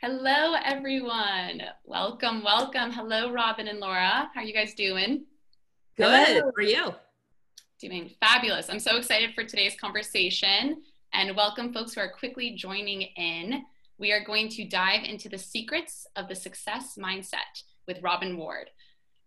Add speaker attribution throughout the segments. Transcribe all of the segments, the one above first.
Speaker 1: Hello, everyone. Welcome, welcome. Hello, Robyn and Laura. How are you guys doing?
Speaker 2: Good. How are you?
Speaker 1: Doing fabulous. I'm so excited for today's conversation and welcome folks who are quickly joining in. We are going to dive into the secrets of the success mindset with Robyn Ward.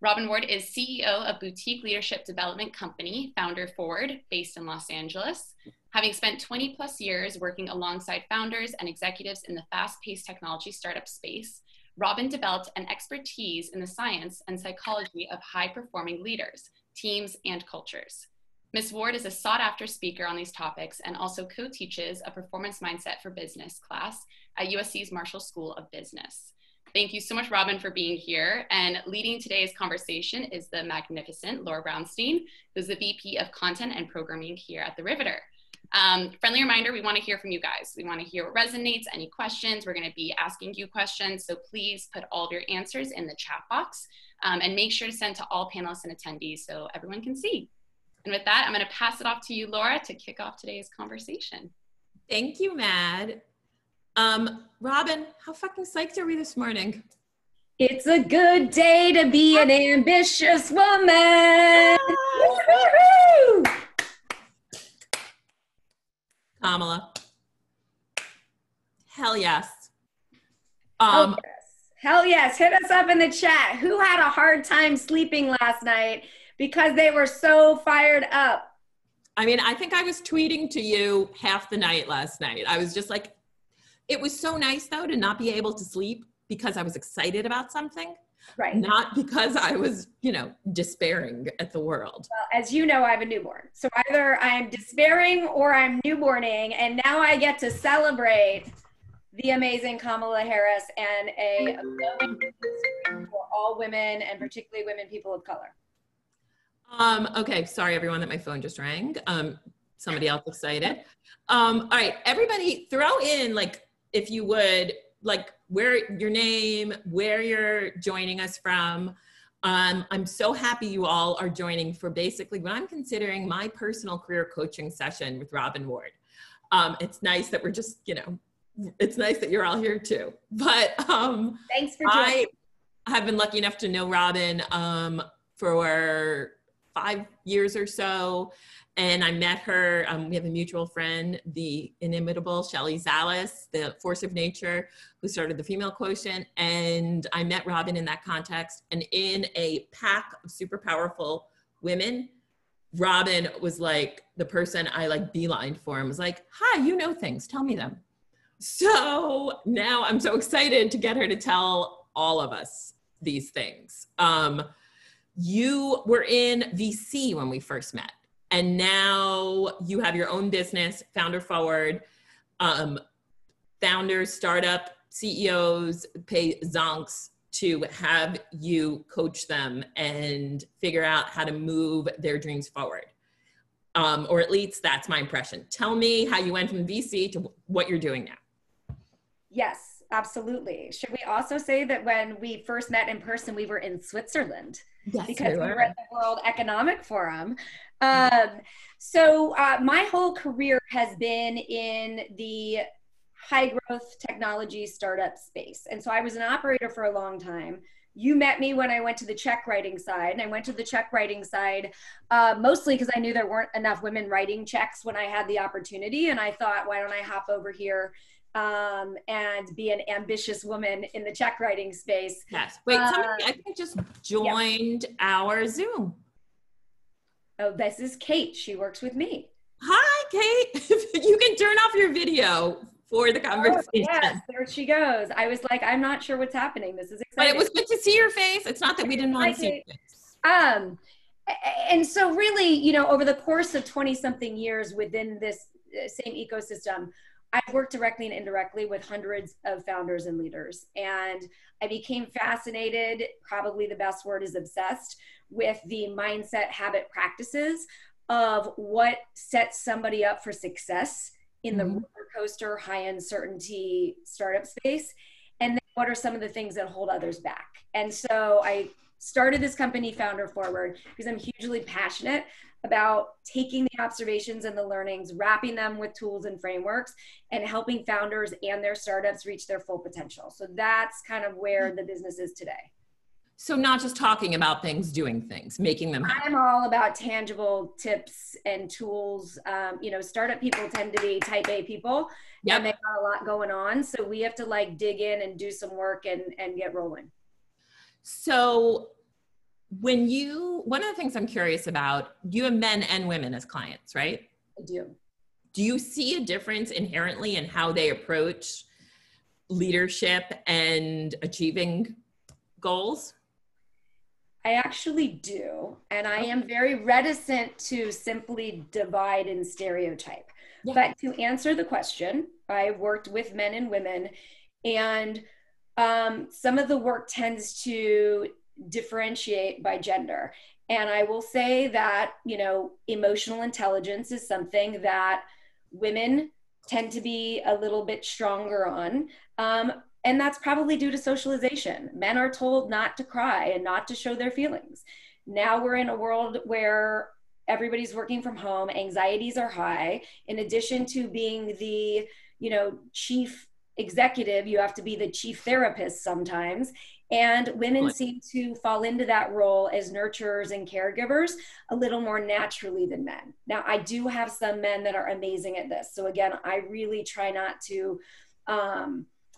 Speaker 1: Robyn Ward is CEO of boutique leadership development company, FounderForward, based in Los Angeles. Having spent 20 plus years working alongside founders and executives in the fast-paced technology startup space, Robyn developed an expertise in the science and psychology of high-performing leaders, teams, and cultures. Ms. Ward is a sought-after speaker on these topics and also co-teaches a performance mindset for business class at USC's Marshall School of Business. Thank you so much, Robyn, for being here. And leading today's conversation is the magnificent Laura Brownstein, who's the VP of Content and Programming here at the Riveter. Friendly reminder, we want to hear from you guys. We want to hear what resonates, any questions. We're going to be asking you questions, so please put all of your answers in the chat box and make sure to send to all panelists and attendees so everyone can see. And with that, I'm going to pass it off to you, Laura, to kick off today's conversation.
Speaker 2: Thank you, Mad. Robyn, how fucking psyched are we this morning?
Speaker 3: It's a good day to be an ambitious woman. Woo-hoo-hoo!
Speaker 2: Kamala. Hell yes.
Speaker 3: Yes. Hell yes. Hit us up in the chat. Who had a hard time sleeping last night because they were so fired up?
Speaker 2: I mean, I think I was tweeting to you half the night last night. I was just like, it was so nice though to not be able to sleep because I was excited about something.
Speaker 3: Right.
Speaker 2: Not because I was, despairing at the world.
Speaker 3: Well, as you know, I have a newborn. So either I'm despairing or I'm newborning. And now I get to celebrate the amazing Kamala Harris and a glowing for all women and particularly women, people of color.
Speaker 2: Okay. Sorry, everyone, that my phone just rang. Somebody else excited. All right, everybody throw in, if you would, where your name, where you're joining us from. I'm so happy you all are joining for basically what I'm considering my personal career coaching session with Robyn Ward. It's nice that we're just, it's nice that you're all here too. But
Speaker 3: thanks for joining.
Speaker 2: I have been lucky enough to know Robyn for 5 years or so. And I met her, we have a mutual friend, the inimitable Shelley Zalis, the force of nature, who started the Female Quotient. And I met Robyn in that context. And in a pack of super powerful women, Robyn was like the person I beelined for and was like, hi, you know things, tell me them. So now I'm so excited to get her to tell all of us these things. You were in VC when we first met. And now you have your own business, FounderForward. Founders, startup CEOs pay zonks to have you coach them and figure out how to move their dreams forward. Or at least that's my impression. Tell me how you went from VC to what you're doing now.
Speaker 3: Yes, absolutely. Should we also say that when we first met in person, we were in Switzerland?
Speaker 2: Yes,
Speaker 3: because we were at the World Economic Forum. So my whole career has been in the high growth technology startup space. And so I was an operator for a long time. You met me when I went to the check writing side. And I went to the check writing side mostly because I knew there weren't enough women writing checks when I had the opportunity. And I thought, why don't I hop over here and be an ambitious woman in the check writing space.
Speaker 2: Yes. Wait, somebody I think just joined our Zoom.
Speaker 3: Oh, this is Kate. She works with me.
Speaker 2: Hi, Kate. You can turn off your video for the conversation.
Speaker 3: Oh, yes, there she goes. I was like, I'm not sure what's happening. This is exciting.
Speaker 2: But it was good to see your face. It's not that we didn't want to see your face.
Speaker 3: And so really, over the course of 20 something years within this same ecosystem, I've worked directly and indirectly with hundreds of founders and leaders. And I became fascinated, probably the best word is obsessed, with the mindset, habit, practices of what sets somebody up for success in the roller coaster, high uncertainty startup space. And then what are some of the things that hold others back? And so I started this company, FounderForward, because I'm hugely passionate about taking the observations and the learnings, wrapping them with tools and frameworks, and helping founders and their startups reach their full potential. So that's kind of where the business is today.
Speaker 2: So not just talking about things, doing things, making them happen.
Speaker 3: I'm all about tangible tips and tools. You know, startup people tend to be type A people, and they got a lot going on. So we have to like dig in and do some work and get rolling.
Speaker 2: So one of the things I'm curious about, you have men and women as clients, right?
Speaker 3: I do.
Speaker 2: Do you see a difference inherently in how they approach leadership and achieving goals?
Speaker 3: I actually do. And I am very reticent to simply divide and stereotype. Yeah. But to answer the question, I've worked with men and women, and some of the work tends to differentiate by gender. And I will say that, you know, emotional intelligence is something that women tend to be a little bit stronger on. And that's probably due to socialization. Men are told not to cry and not to show their feelings. Now we're in a world where everybody's working from home, anxieties are high. In addition to being the, you know, chief executive, you have to be the chief therapist sometimes. And women seem to fall into that role as nurturers and caregivers a little more naturally than men. Now, I do have some men that are amazing at this. So again, I really try not to,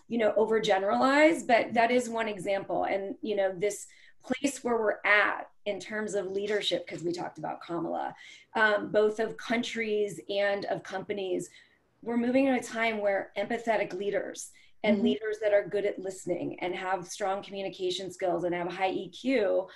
Speaker 3: you know, overgeneralize, but that is one example. And, you know, this place where we're at in terms of leadership, because we talked about Kamala, both of countries and of companies, we're moving at a time where empathetic leaders and leaders that are good at listening and have strong communication skills and have a high EQ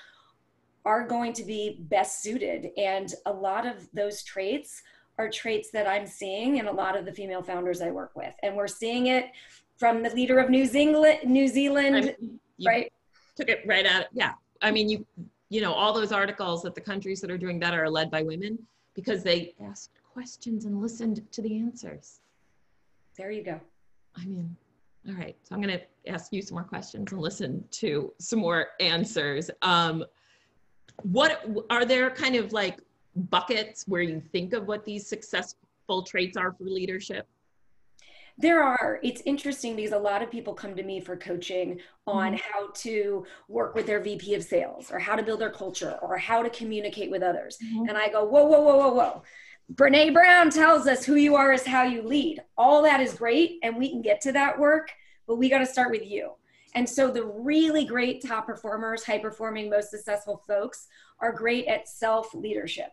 Speaker 3: are going to be best suited. And a lot of those traits are traits that I'm seeing in a lot of the female founders I work with. And we're seeing it from the leader of New Zealand, right?
Speaker 2: Took it right out. Yeah. I mean, you know, all those articles that the countries that are doing better are led by women because they asked questions and listened to the answers.
Speaker 3: There you go.
Speaker 2: I mean, all right. So I'm going to ask you some more questions and listen to some more answers. What are there kind of like buckets where you think of what these successful traits are for leadership?
Speaker 3: There are. It's interesting because a lot of people come to me for coaching on how to work with their VP of sales or how to build their culture or how to communicate with others. And I go, whoa, whoa, whoa, whoa, whoa. Brene Brown tells us who you are is how you lead. All that is great. And we can get to that work, but we got to start with you. And so the really great top performers, high performing, most successful folks are great at self-leadership,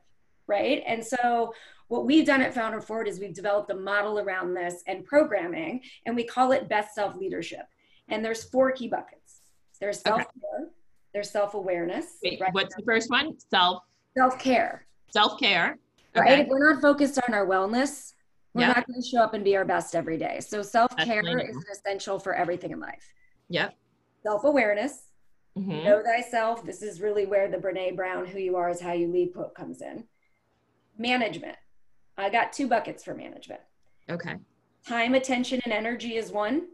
Speaker 3: right? And so what we've done at FounderForward is we've developed a model around this and programming, and we call it best self-leadership. And there's 4 key buckets. There's self-care, there's self-awareness.
Speaker 2: Wait,
Speaker 3: right?
Speaker 2: What's the first one?
Speaker 3: Self-care.
Speaker 2: Self-care.
Speaker 3: Okay. Right? If we're not focused on our wellness, we're not going to show up and be our best every day. So self-care is an essential for everything in life.
Speaker 2: Yep.
Speaker 3: Self-awareness, know thyself. This is really where the Brene Brown, who you are is how you lead quote comes in. Management. I got 2 buckets for management.
Speaker 2: Okay.
Speaker 3: Time, attention, and energy is one.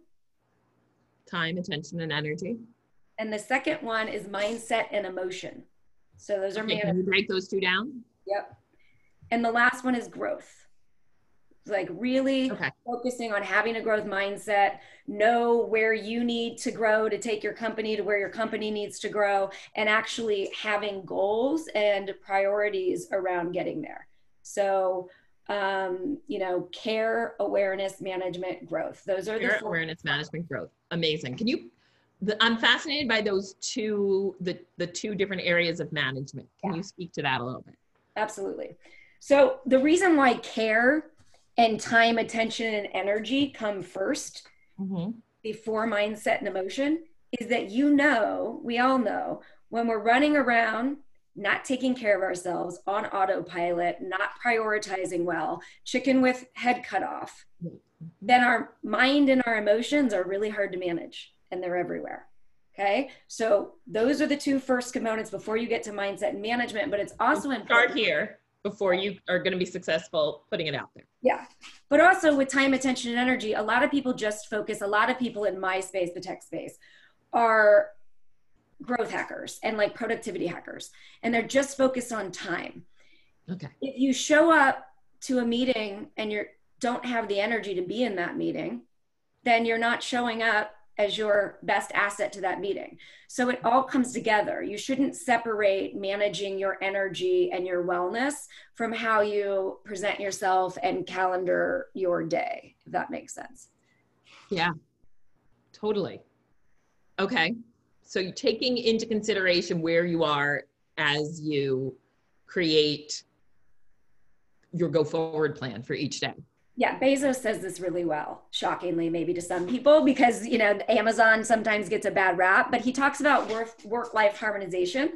Speaker 2: Time, attention, and energy.
Speaker 3: And the second one is mindset and emotion. So those are management.
Speaker 2: Can you break those 2 down?
Speaker 3: Yep. And the last one is growth. Like really focusing on having a growth mindset, know where you need to grow to take your company to where your company needs to grow, and actually having goals and priorities around getting there. So, you know, care, awareness, management, growth. Those are
Speaker 2: care, awareness, management, growth. Amazing. Can you, I'm fascinated by those 2, the 2 different areas of management. Can you speak to that a little bit?
Speaker 3: Absolutely. So the reason why care and time, attention, and energy come first before mindset and emotion is that, you know, we all know when we're running around, not taking care of ourselves, on autopilot, not prioritizing well, chicken with head cut off, then our mind and our emotions are really hard to manage, and they're everywhere. Okay. So those are the 2 first components before you get to mindset and management, but it's also important.
Speaker 2: Start here before you are going to be successful putting it out there.
Speaker 3: Yeah. But also with time, attention, and energy, a lot of people just focus, a lot of people in my space, the tech space, are growth hackers and like productivity hackers, and they're just focused on time.
Speaker 2: Okay.
Speaker 3: If you show up to a meeting and you don't have the energy to be in that meeting, then you're not showing up as your best asset to that meeting. So it all comes together. You shouldn't separate managing your energy and your wellness from how you present yourself and calendar your day, if that makes sense.
Speaker 2: Yeah, totally. Okay. So you're taking into consideration where you are as you create your go forward plan for each day.
Speaker 3: Yeah, Bezos says this really well, shockingly, maybe to some people, because, you know, Amazon sometimes gets a bad rap, but he talks about work-life harmonization.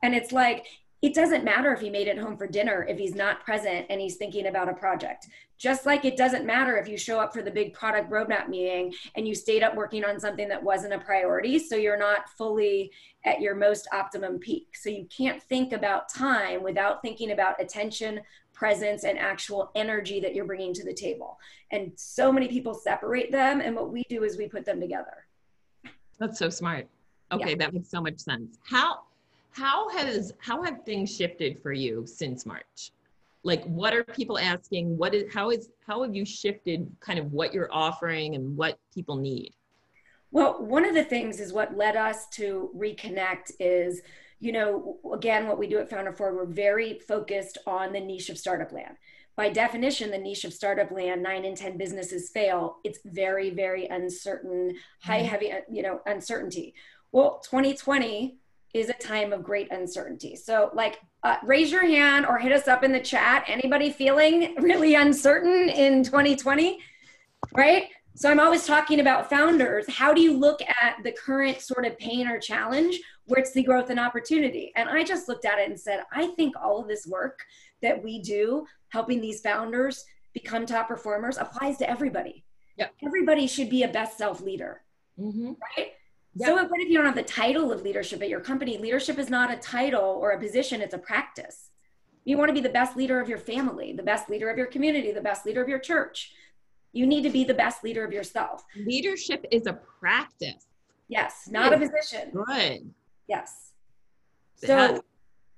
Speaker 3: And it's like, it doesn't matter if he made it home for dinner if he's not present and he's thinking about a project. Just like it doesn't matter if you show up for the big product roadmap meeting and you stayed up working on something that wasn't a priority, so you're not fully at your most optimum peak. So you can't think about time without thinking about attention, presence, and actual energy that you're bringing to the table. And so many people separate them, and what we do is we put them together.
Speaker 2: That's so smart. Okay, yeah. That makes so much sense. How have things shifted for you since March? Like, what are people asking? How have you shifted kind of what you're offering and what people need?
Speaker 3: Well, one of the things is what led us to reconnect is, you know, again, what we do at FounderForward, we're very focused on the niche of startup land. By definition, the niche of startup land, 9 in 10 businesses fail. It's very, very uncertain, heavy, you know, uncertainty. Well, 2020 is a time of great uncertainty. So like, raise your hand or hit us up in the chat. Anybody feeling really uncertain in 2020, right? So I'm always talking about founders. How do you look at the current sort of pain or challenge where it's the growth and opportunity? And I just looked at it and said, I think all of this work that we do, helping these founders become top performers, applies to everybody.
Speaker 2: Yep. Everybody
Speaker 3: should be a best self leader, right?
Speaker 2: Yep.
Speaker 3: So what if you don't have the title of leadership at your company? Leadership is not a title or a position, it's a practice. You want to be the best leader of your family, the best leader of your community, the best leader of your church. You need to be the best leader of yourself.
Speaker 2: Leadership is a practice.
Speaker 3: Yes, not a position.
Speaker 2: Good.
Speaker 3: Yes. So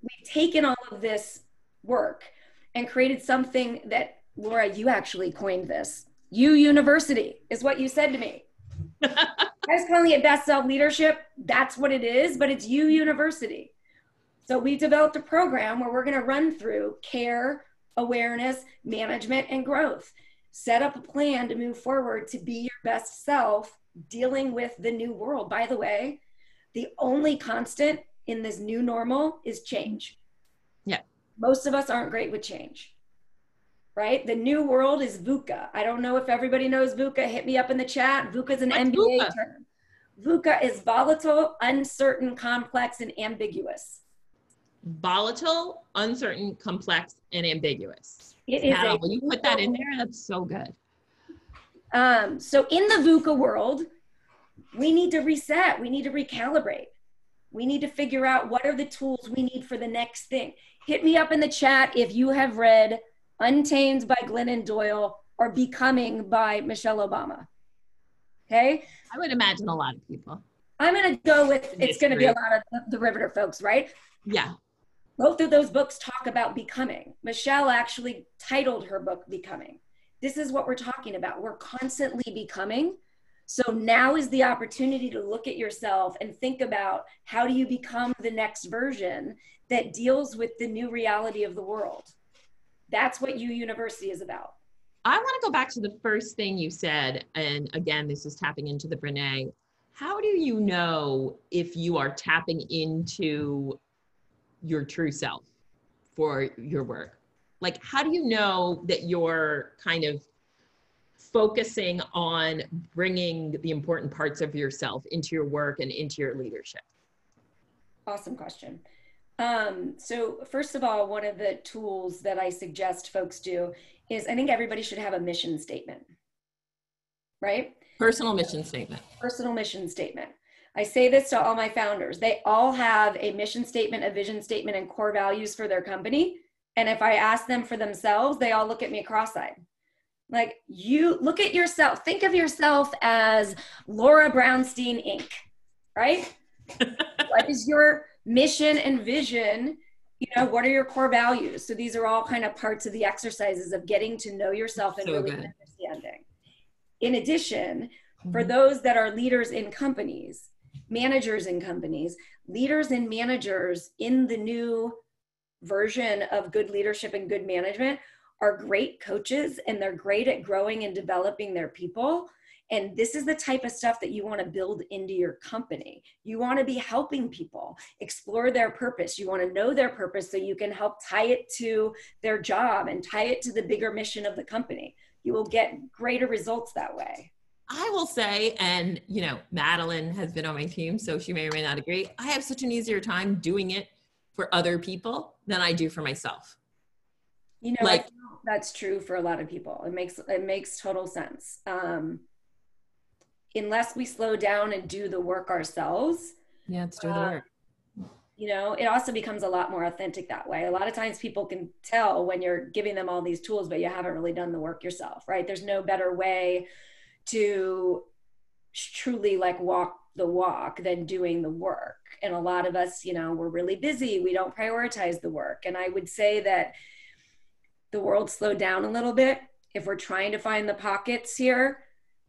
Speaker 3: we've taken all of this work and created something that, Laura, you actually coined this. You University is what you said to me. I was calling it best self leadership. That's what it is, but it's You University. So we developed a program where we're going to run through care, awareness, management, and growth. Set up a plan to move forward to be your best self, dealing with the new world. By the way, the only constant in this new normal is change.
Speaker 2: Yeah.
Speaker 3: Most of us aren't great with change, right? The new world is VUCA. I don't know if everybody knows VUCA. Hit me up in the chat. VUCA is an MBA term. VUCA is volatile, uncertain, complex, and ambiguous.
Speaker 2: Volatile, uncertain, complex, and ambiguous.
Speaker 3: It is.
Speaker 2: Wow, when you put that in there, that's so good.
Speaker 3: So in the VUCA world, we need to reset. We need to recalibrate. We need to figure out what are the tools we need for the next thing. Hit me up in the chat if you have read Untamed by Glennon Doyle or Becoming by Michelle Obama. Okay?
Speaker 2: I would imagine a lot of people.
Speaker 3: I'm going to go with, it's going to be a lot of the Riveter folks, right?
Speaker 2: Yeah.
Speaker 3: Both of those books talk about becoming. Michelle actually titled her book Becoming. This is what we're talking about. We're constantly becoming. So now is the opportunity to look at yourself and think about how do you become the next version that deals with the new reality of the world. That's what You University is about.
Speaker 2: I want to go back to the first thing you said. And again, this is tapping into the Brene. How do you know if you are tapping into your true self for your work? Like, how do you know that you're kind of focusing on bringing the important parts of yourself into your work and into your leadership?
Speaker 3: Awesome question. So first of all, one of the tools that I suggest folks do is, I think everybody should have a mission statement, right?
Speaker 2: Personal mission statement.
Speaker 3: Personal mission statement. I say this to all my founders. They all have a mission statement, a vision statement, and core values for their company. And if I ask them for themselves, they all look at me cross-eyed. Like, you look at yourself, think of yourself as Laura Brownstein Inc., right? What is your mission and vision? You know, what are your core values? So these are all kind of parts of the exercises of getting to know yourself and really understanding. In addition, for those that are leaders in companies, managers in companies, leaders and managers in the new version of good leadership and good management are great coaches, and they're great at growing and developing their people. And this is the type of stuff that you want to build into your company. You want to be helping people explore their purpose. You want to know their purpose so you can help tie it to their job and tie it to the bigger mission of the company. You will get greater results that way.
Speaker 2: I will say, and you know, Madeline has been on my team, so she may or may not agree, I have such an easier time doing it for other people than I do for myself.
Speaker 3: You know, like, that's true for a lot of people. It makes total sense. Unless we slow down and do the work ourselves.
Speaker 2: Yeah, it's do the work.
Speaker 3: You know, it also becomes a lot more authentic that way. A lot of times people can tell when you're giving them all these tools, but you haven't really done the work yourself, right? There's no better way to truly like walk the walk than doing the work. And a lot of us, you know, we're really busy. We don't prioritize the work. And I would say that the world slowed down a little bit. If we're trying to find the pockets here,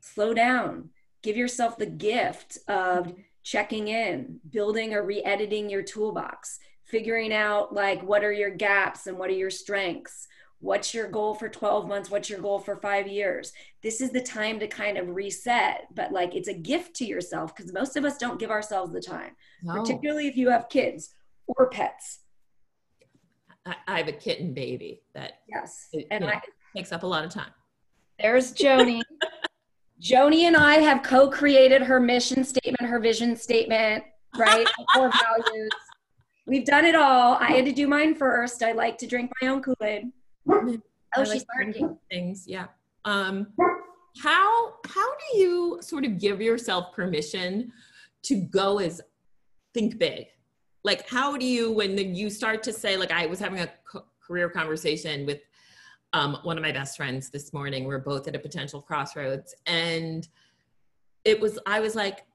Speaker 3: slow down. Give yourself the gift of checking in, building or re-editing your toolbox, figuring out like what are your gaps and what are your strengths. What's your goal for 12 months? What's your goal for 5 years? This is the time to kind of reset, but like it's a gift to yourself because most of us don't give ourselves the time, particularly if you have kids or pets.
Speaker 2: I have a kitten baby that takes up a lot of time.
Speaker 3: There's Joni. Joni and I have co-created her mission statement, her vision statement, right? Core values. We've done it all. I had to do mine first. I like to drink my own Kool-Aid. Oh, she's barking.
Speaker 2: Things, yeah. How do you sort of give yourself permission to go think big? Like, how do you, when you start to say, like, I was having a career conversation with one of my best friends this morning. We're both at a potential crossroads. And I was like,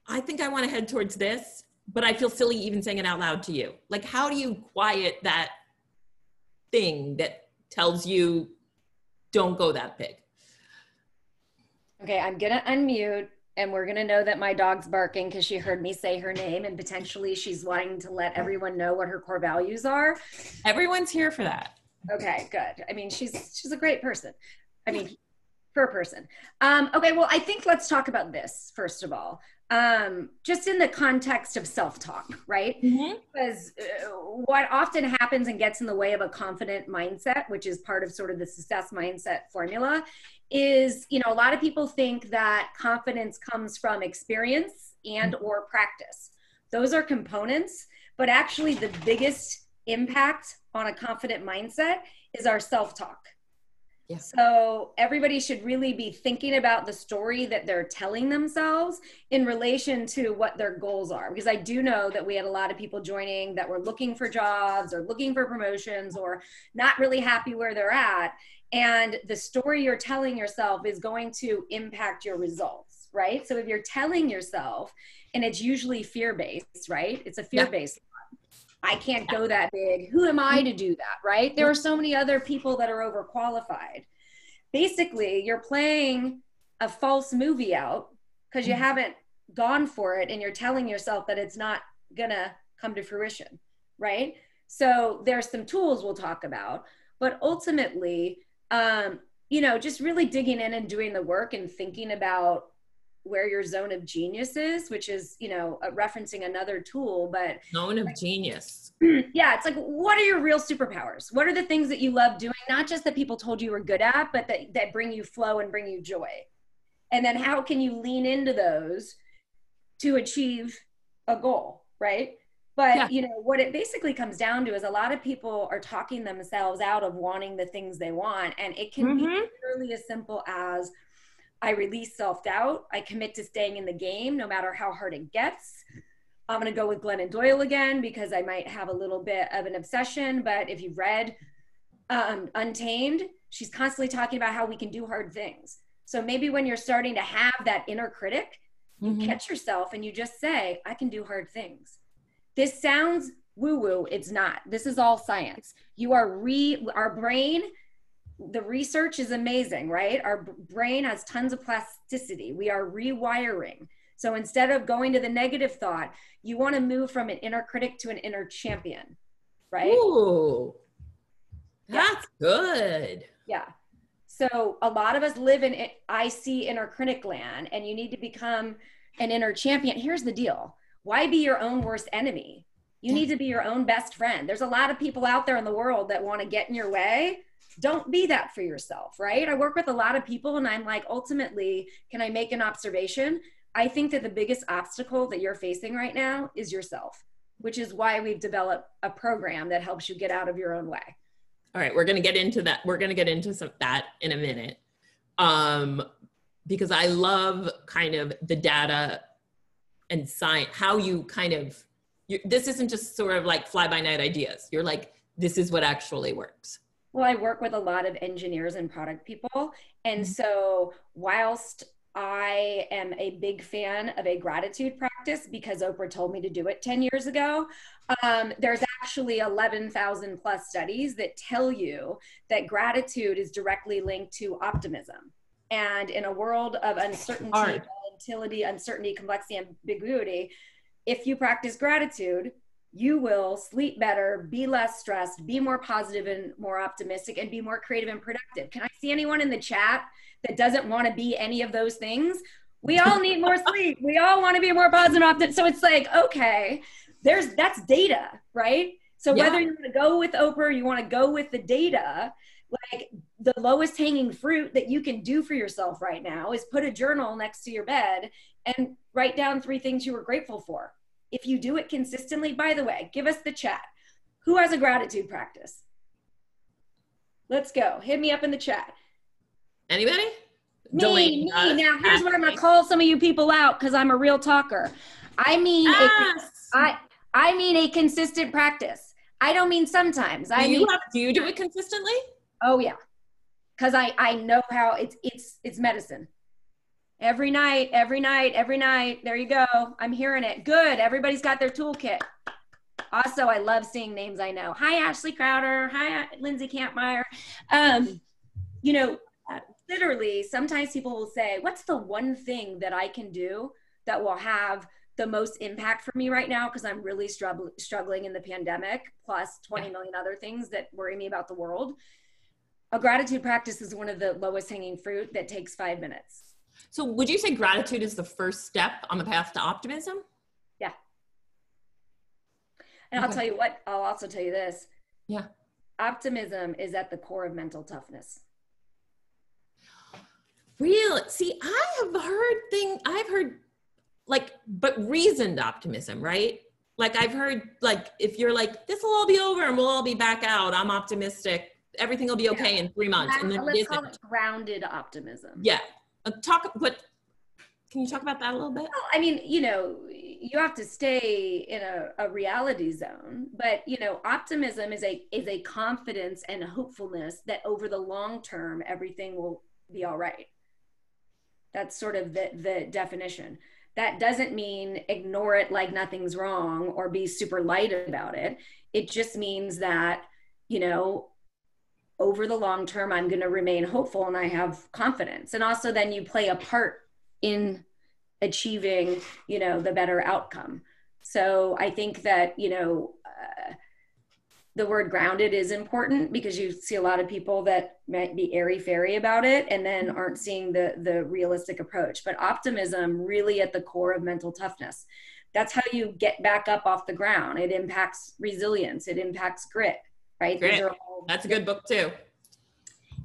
Speaker 2: I think I want to head towards this, but I feel silly even saying it out loud to you. Like, how do you quiet that thing that tells you don't go that big?
Speaker 3: Okay, I'm going to unmute and we're going to know that my dog's barking because she heard me say her name and potentially she's wanting to let everyone know what her core values are.
Speaker 2: Everyone's here for that.
Speaker 3: Okay, good. I mean, she's a great person. I mean, for a person. Okay, well, I think let's talk about this, first of all. Just in the context of self-talk, right? Because what often happens and gets in the way of a confident mindset, which is part of sort of the success mindset formula, is, you know, a lot of people think that confidence comes from experience and or practice. Those are components, but actually the biggest impact on a confident mindset is our self-talk. Yeah. So everybody should really be thinking about the story that they're telling themselves in relation to what their goals are. Because I do know that we had a lot of people joining that were looking for jobs or looking for promotions or not really happy where they're at. And the story you're telling yourself is going to impact your results, right? So if you're telling yourself, and it's usually fear-based, right? It's a fear-based. I can't go that big. Who am I to do that, right? There are so many other people that are overqualified. Basically, you're playing a false movie out because you haven't gone for it and you're telling yourself that it's not gonna come to fruition, right? So there's some tools we'll talk about, but ultimately, you know, just really digging in and doing the work and thinking about where your zone of genius is, which is, you know, referencing another tool, but
Speaker 2: zone of genius.
Speaker 3: Yeah. It's like, what are your real superpowers? What are the things that you love doing? Not just that people told you were good at, but that bring you flow and bring you joy. And then how can you lean into those to achieve a goal, right? But you know, what it basically comes down to is a lot of people are talking themselves out of wanting the things they want. And it can be literally as simple as, I release self-doubt. I commit to staying in the game no matter how hard it gets. I'm going to go with Glennon Doyle again because I might have a little bit of an obsession. But if you've read Untamed, she's constantly talking about how we can do hard things. So maybe when you're starting to have that inner critic, You catch yourself and you just say, I can do hard things. This sounds woo-woo. It's not. This is all science. Our brain, the research is amazing, right? Our brain has tons of plasticity. We are rewiring. So instead of going to the negative thought, you want to move from an inner critic to an inner champion, right?
Speaker 2: Ooh, that's good.
Speaker 3: Yeah. So a lot of us live in I see inner critic land, and you need to become an inner champion. Here's the deal. Why be your own worst enemy? You need to be your own best friend. There's a lot of people out there in the world that want to get in your way. Don't be that for yourself, right? I work with a lot of people and I'm like, ultimately, can I make an observation? I think that the biggest obstacle that you're facing right now is yourself, which is why we've developed a program that helps you get out of your own way.
Speaker 2: All right, we're going to get into that. We're going to get into that in a minute. Because I love kind of the data and science, how you kind of, this isn't just sort of like fly by night ideas. You're like, this is what actually works.
Speaker 3: Well, I work with a lot of engineers and product people. And so whilst I am a big fan of a gratitude practice because Oprah told me to do it 10 years ago, there's actually 11,000 plus studies that tell you that gratitude is directly linked to optimism. And in a world of uncertainty, uncertainty, complexity, ambiguity, if you practice gratitude, you will sleep better, be less stressed, be more positive and more optimistic, and be more creative and productive. Can I see anyone in the chat that doesn't want to be any of those things? We all need more sleep. We all want to be more positive and optimistic. So it's like, okay, that's data, right? So whether you want to go with Oprah, you want to go with the data, like the lowest hanging fruit that you can do for yourself right now is put a journal next to your bed and write down 3 things you were grateful for. If you do it consistently, by the way, give us the chat. Who has a gratitude practice? Let's go. Hit me up in the chat.
Speaker 2: Anybody?
Speaker 3: Me. Now here's where I'm gonna call some of you people out because I'm a real talker. I mean, I mean a consistent practice. I don't mean sometimes.
Speaker 2: Do you do it consistently?
Speaker 3: Oh yeah, because I know how it's medicine. Every night. There you go. I'm hearing it. Good. Everybody's got their toolkit. Also, I love seeing names I know. Hi, Ashley Crowder. Hi, Lindsay Campmeyer. You know, literally, sometimes people will say, what's the one thing that I can do that will have the most impact for me right now? Because I'm really struggling in the pandemic, plus 20 million other things that worry me about the world. A gratitude practice is one of the lowest hanging fruit that takes 5 minutes.
Speaker 2: So would you say gratitude is the first step on the path to optimism?
Speaker 3: Yeah. And I'll tell you what, I'll also tell you this.
Speaker 2: Yeah.
Speaker 3: Optimism is at the core of mental toughness.
Speaker 2: Really? See, I've heard like, but reasoned optimism, right? Like I've heard, like, if you're like, this will all be over and we'll all be back out, I'm optimistic, everything will be okay in 3 months. And then
Speaker 3: let's call it grounded optimism.
Speaker 2: Yeah. Can you talk about that a little bit?
Speaker 3: Well, I mean, you know, you have to stay in a reality zone, but you know, optimism is a confidence and a hopefulness that over the long term, everything will be all right. That's sort of the definition. That doesn't mean ignore it like nothing's wrong or be super light about it. It just means that, you know, over the long term, I'm going to remain hopeful and I have confidence. And also then you play a part in achieving, you know, the better outcome. So I think that, you know, the word grounded is important because you see a lot of people that might be airy-fairy about it and then aren't seeing the realistic approach. But optimism really at the core of mental toughness. That's how you get back up off the ground. It impacts resilience. It impacts grit, right?
Speaker 2: Grit. That's a good book too.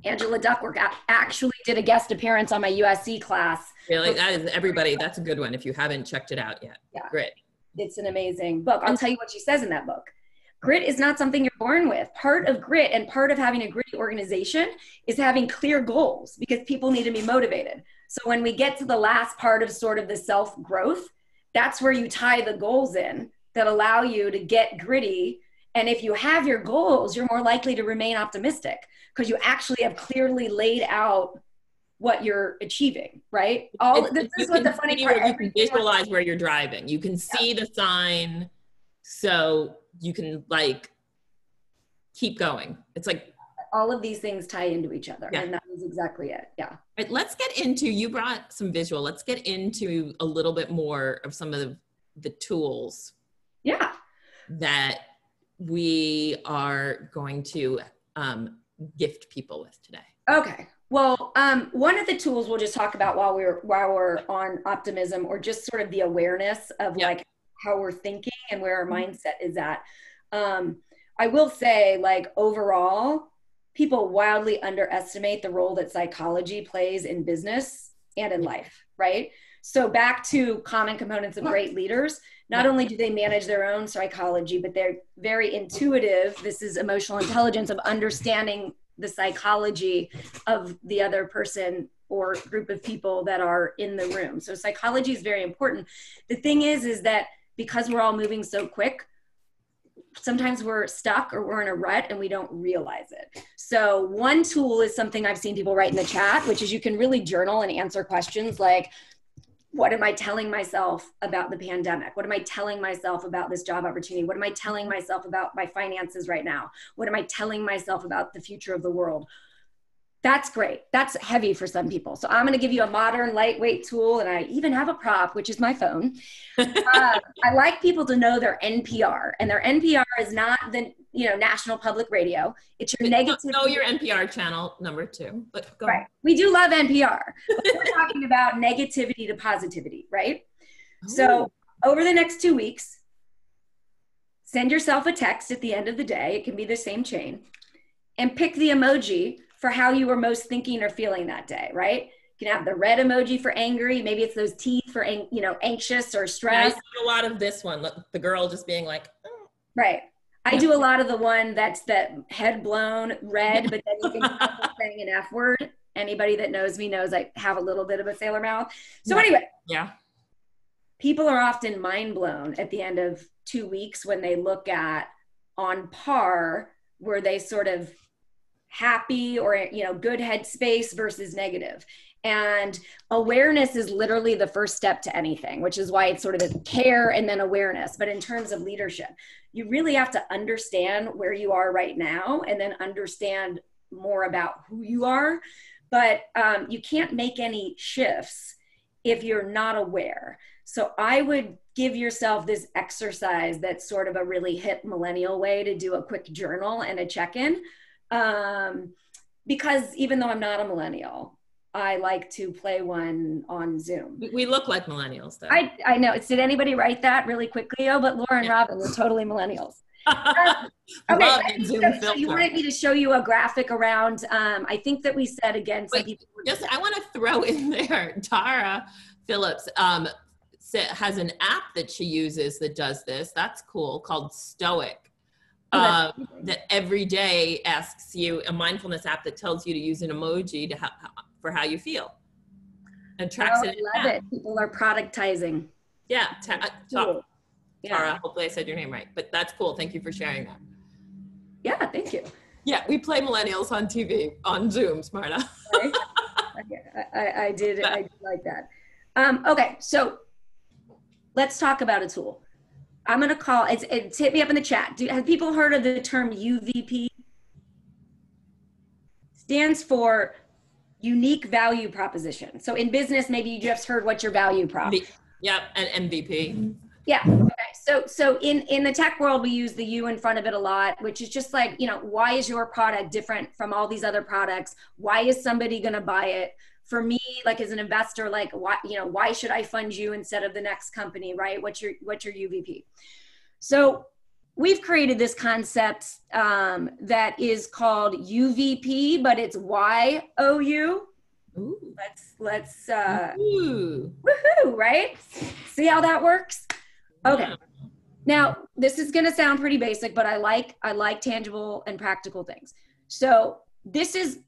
Speaker 3: Angela Duckworth actually did a guest appearance on my USC class.
Speaker 2: Really? That is everybody. That's a good one if you haven't checked it out yet.
Speaker 3: Yeah.
Speaker 2: Grit.
Speaker 3: It's an amazing book. I'll tell you what she says in that book. Grit is not something you're born with. Part of grit and part of having a gritty organization is having clear goals because people need to be motivated. So when we get to the last part of sort of the self-growth, that's where you tie the goals in that allow you to get gritty. And if you have your goals, you're more likely to remain optimistic because you actually have clearly laid out what you're achieving, right? This is what the funny part.
Speaker 2: You can visualize where you're driving. You can see the sign, so you can like keep going. It's like
Speaker 3: all of these things tie into each other,
Speaker 2: yeah.
Speaker 3: And that is exactly it. Yeah.
Speaker 2: Right, let's get into, you brought some visual. Let's get into a little bit more of some of the tools.
Speaker 3: Yeah.
Speaker 2: That we are going to gift people with today.
Speaker 3: Okay. Well, one of the tools we'll just talk about while we're on optimism, or just sort of the awareness of like how we're thinking and where our mindset is at. I will say, like, overall, people wildly underestimate the role that psychology plays in business and in life, right? So back to common components of great leaders, not only do they manage their own psychology, but they're very intuitive. This is emotional intelligence of understanding the psychology of the other person or group of people that are in the room. So psychology is very important. The thing is that because we're all moving so quick, sometimes we're stuck or we're in a rut and we don't realize it. So one tool is something I've seen people write in the chat, which is you can really journal and answer questions like, what am I telling myself about the pandemic? What am I telling myself about this job opportunity? What am I telling myself about my finances right now? What am I telling myself about the future of the world? That's great. That's heavy for some people. So I'm going to give you a modern, lightweight tool, and I even have a prop, which is my phone. I like people to know their NPR, and their NPR is not the National Public Radio. It's your negative.
Speaker 2: Know your NPR channel number 2. But go
Speaker 3: right. We do love NPR, but we're talking about negativity to positivity, right? Ooh. So over the next 2 weeks, send yourself a text at the end of the day. It can be the same chain, and pick the emoji for how you were most thinking or feeling that day, right? You can have the red emoji for angry. Maybe it's those teeth for, anxious or stressed.
Speaker 2: I see a lot of this one, the girl just being like, oh.
Speaker 3: Right. I do a lot of the one that's that head blown red, but then you can saying an F word. Anybody that knows me knows I have a little bit of a sailor mouth. So anyway, people are often mind blown at the end of 2 weeks when they look at on par, were they sort of happy or, good headspace versus negative. And awareness is literally the first step to anything, which is why it's sort of a care and then awareness. But in terms of leadership, you really have to understand where you are right now and then understand more about who you are. But you can't make any shifts if you're not aware. So I would give yourself this exercise that's sort of a really hip millennial way to do a quick journal and a check-in. Because even though I'm not a millennial, I like to play one on Zoom.
Speaker 2: We look like millennials, though.
Speaker 3: I know. Did anybody write that really quickly? Oh, but Laura and Robyn, we're totally millennials. Okay, so you wanted me to show you a graphic around, I think that we said again, some people.
Speaker 2: I want to throw in there, Tara Phillips has an app that she uses that does this. That's cool, called Stoic. That every day asks you, a mindfulness app that tells you to use an emoji for how you feel, and tracks it.
Speaker 3: I love it. People are productizing.
Speaker 2: Yeah,
Speaker 3: cool.
Speaker 2: Tara, hopefully I said your name right, but that's cool. Thank you for sharing that.
Speaker 3: Yeah, thank you.
Speaker 2: Yeah, we play millennials on TV, on Zoom, Smarta.
Speaker 3: Right? I did like that. Okay, so let's talk about a tool. I'm going to call, it's hit me up in the chat. Have people heard of the term UVP? Stands for unique value proposition. So in business, maybe you just heard what's your value prop.
Speaker 2: Yep, and MVP.
Speaker 3: Yeah, okay. So in the tech world, we use the U in front of it a lot, which is just like, why is your product different from all these other products? Why is somebody going to buy it? For me, like as an investor, like why should I fund you instead of the next company, right? What's your UVP? So we've created this concept that is called UVP, but it's YOU.
Speaker 2: Ooh.
Speaker 3: Let's
Speaker 2: woohoo,
Speaker 3: right? See how that works? Okay.
Speaker 2: Yeah.
Speaker 3: Now this is going to sound pretty basic, but I like tangible and practical things. So this is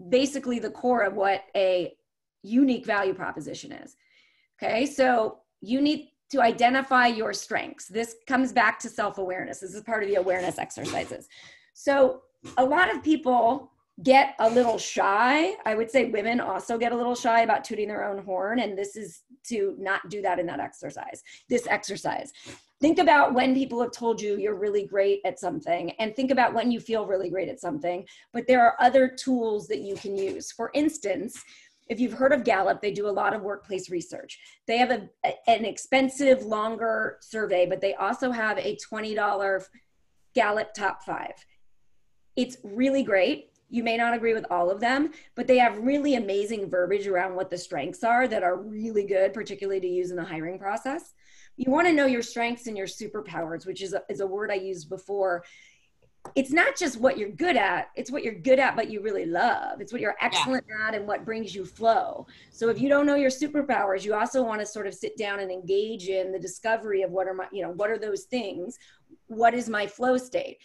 Speaker 3: basically the core of what a unique value proposition is. Okay, so you need to identify your strengths. This comes back to self-awareness. This is part of the awareness exercises. So a lot of people get a little shy. I would say women also get a little shy about tooting their own horn. And this is to not do that in that exercise, this exercise. Think about when people have told you you're really great at something, and think about when you feel really great at something. But there are other tools that you can use. For instance, if you've heard of Gallup, they do a lot of workplace research. They have an expensive, longer survey, but they also have a $20 Gallup top 5. It's really great. You may not agree with all of them, but they have really amazing verbiage around what the strengths are that are really good, particularly to use in the hiring process. You want to know your strengths and your superpowers, which is a word I used before. It's not just what you're good at, it's what you're good at but you really love. It's what you're excellent at and what brings you flow. So if you don't know your superpowers, you also want to sort of sit down and engage in the discovery of what are those things? What is my flow state?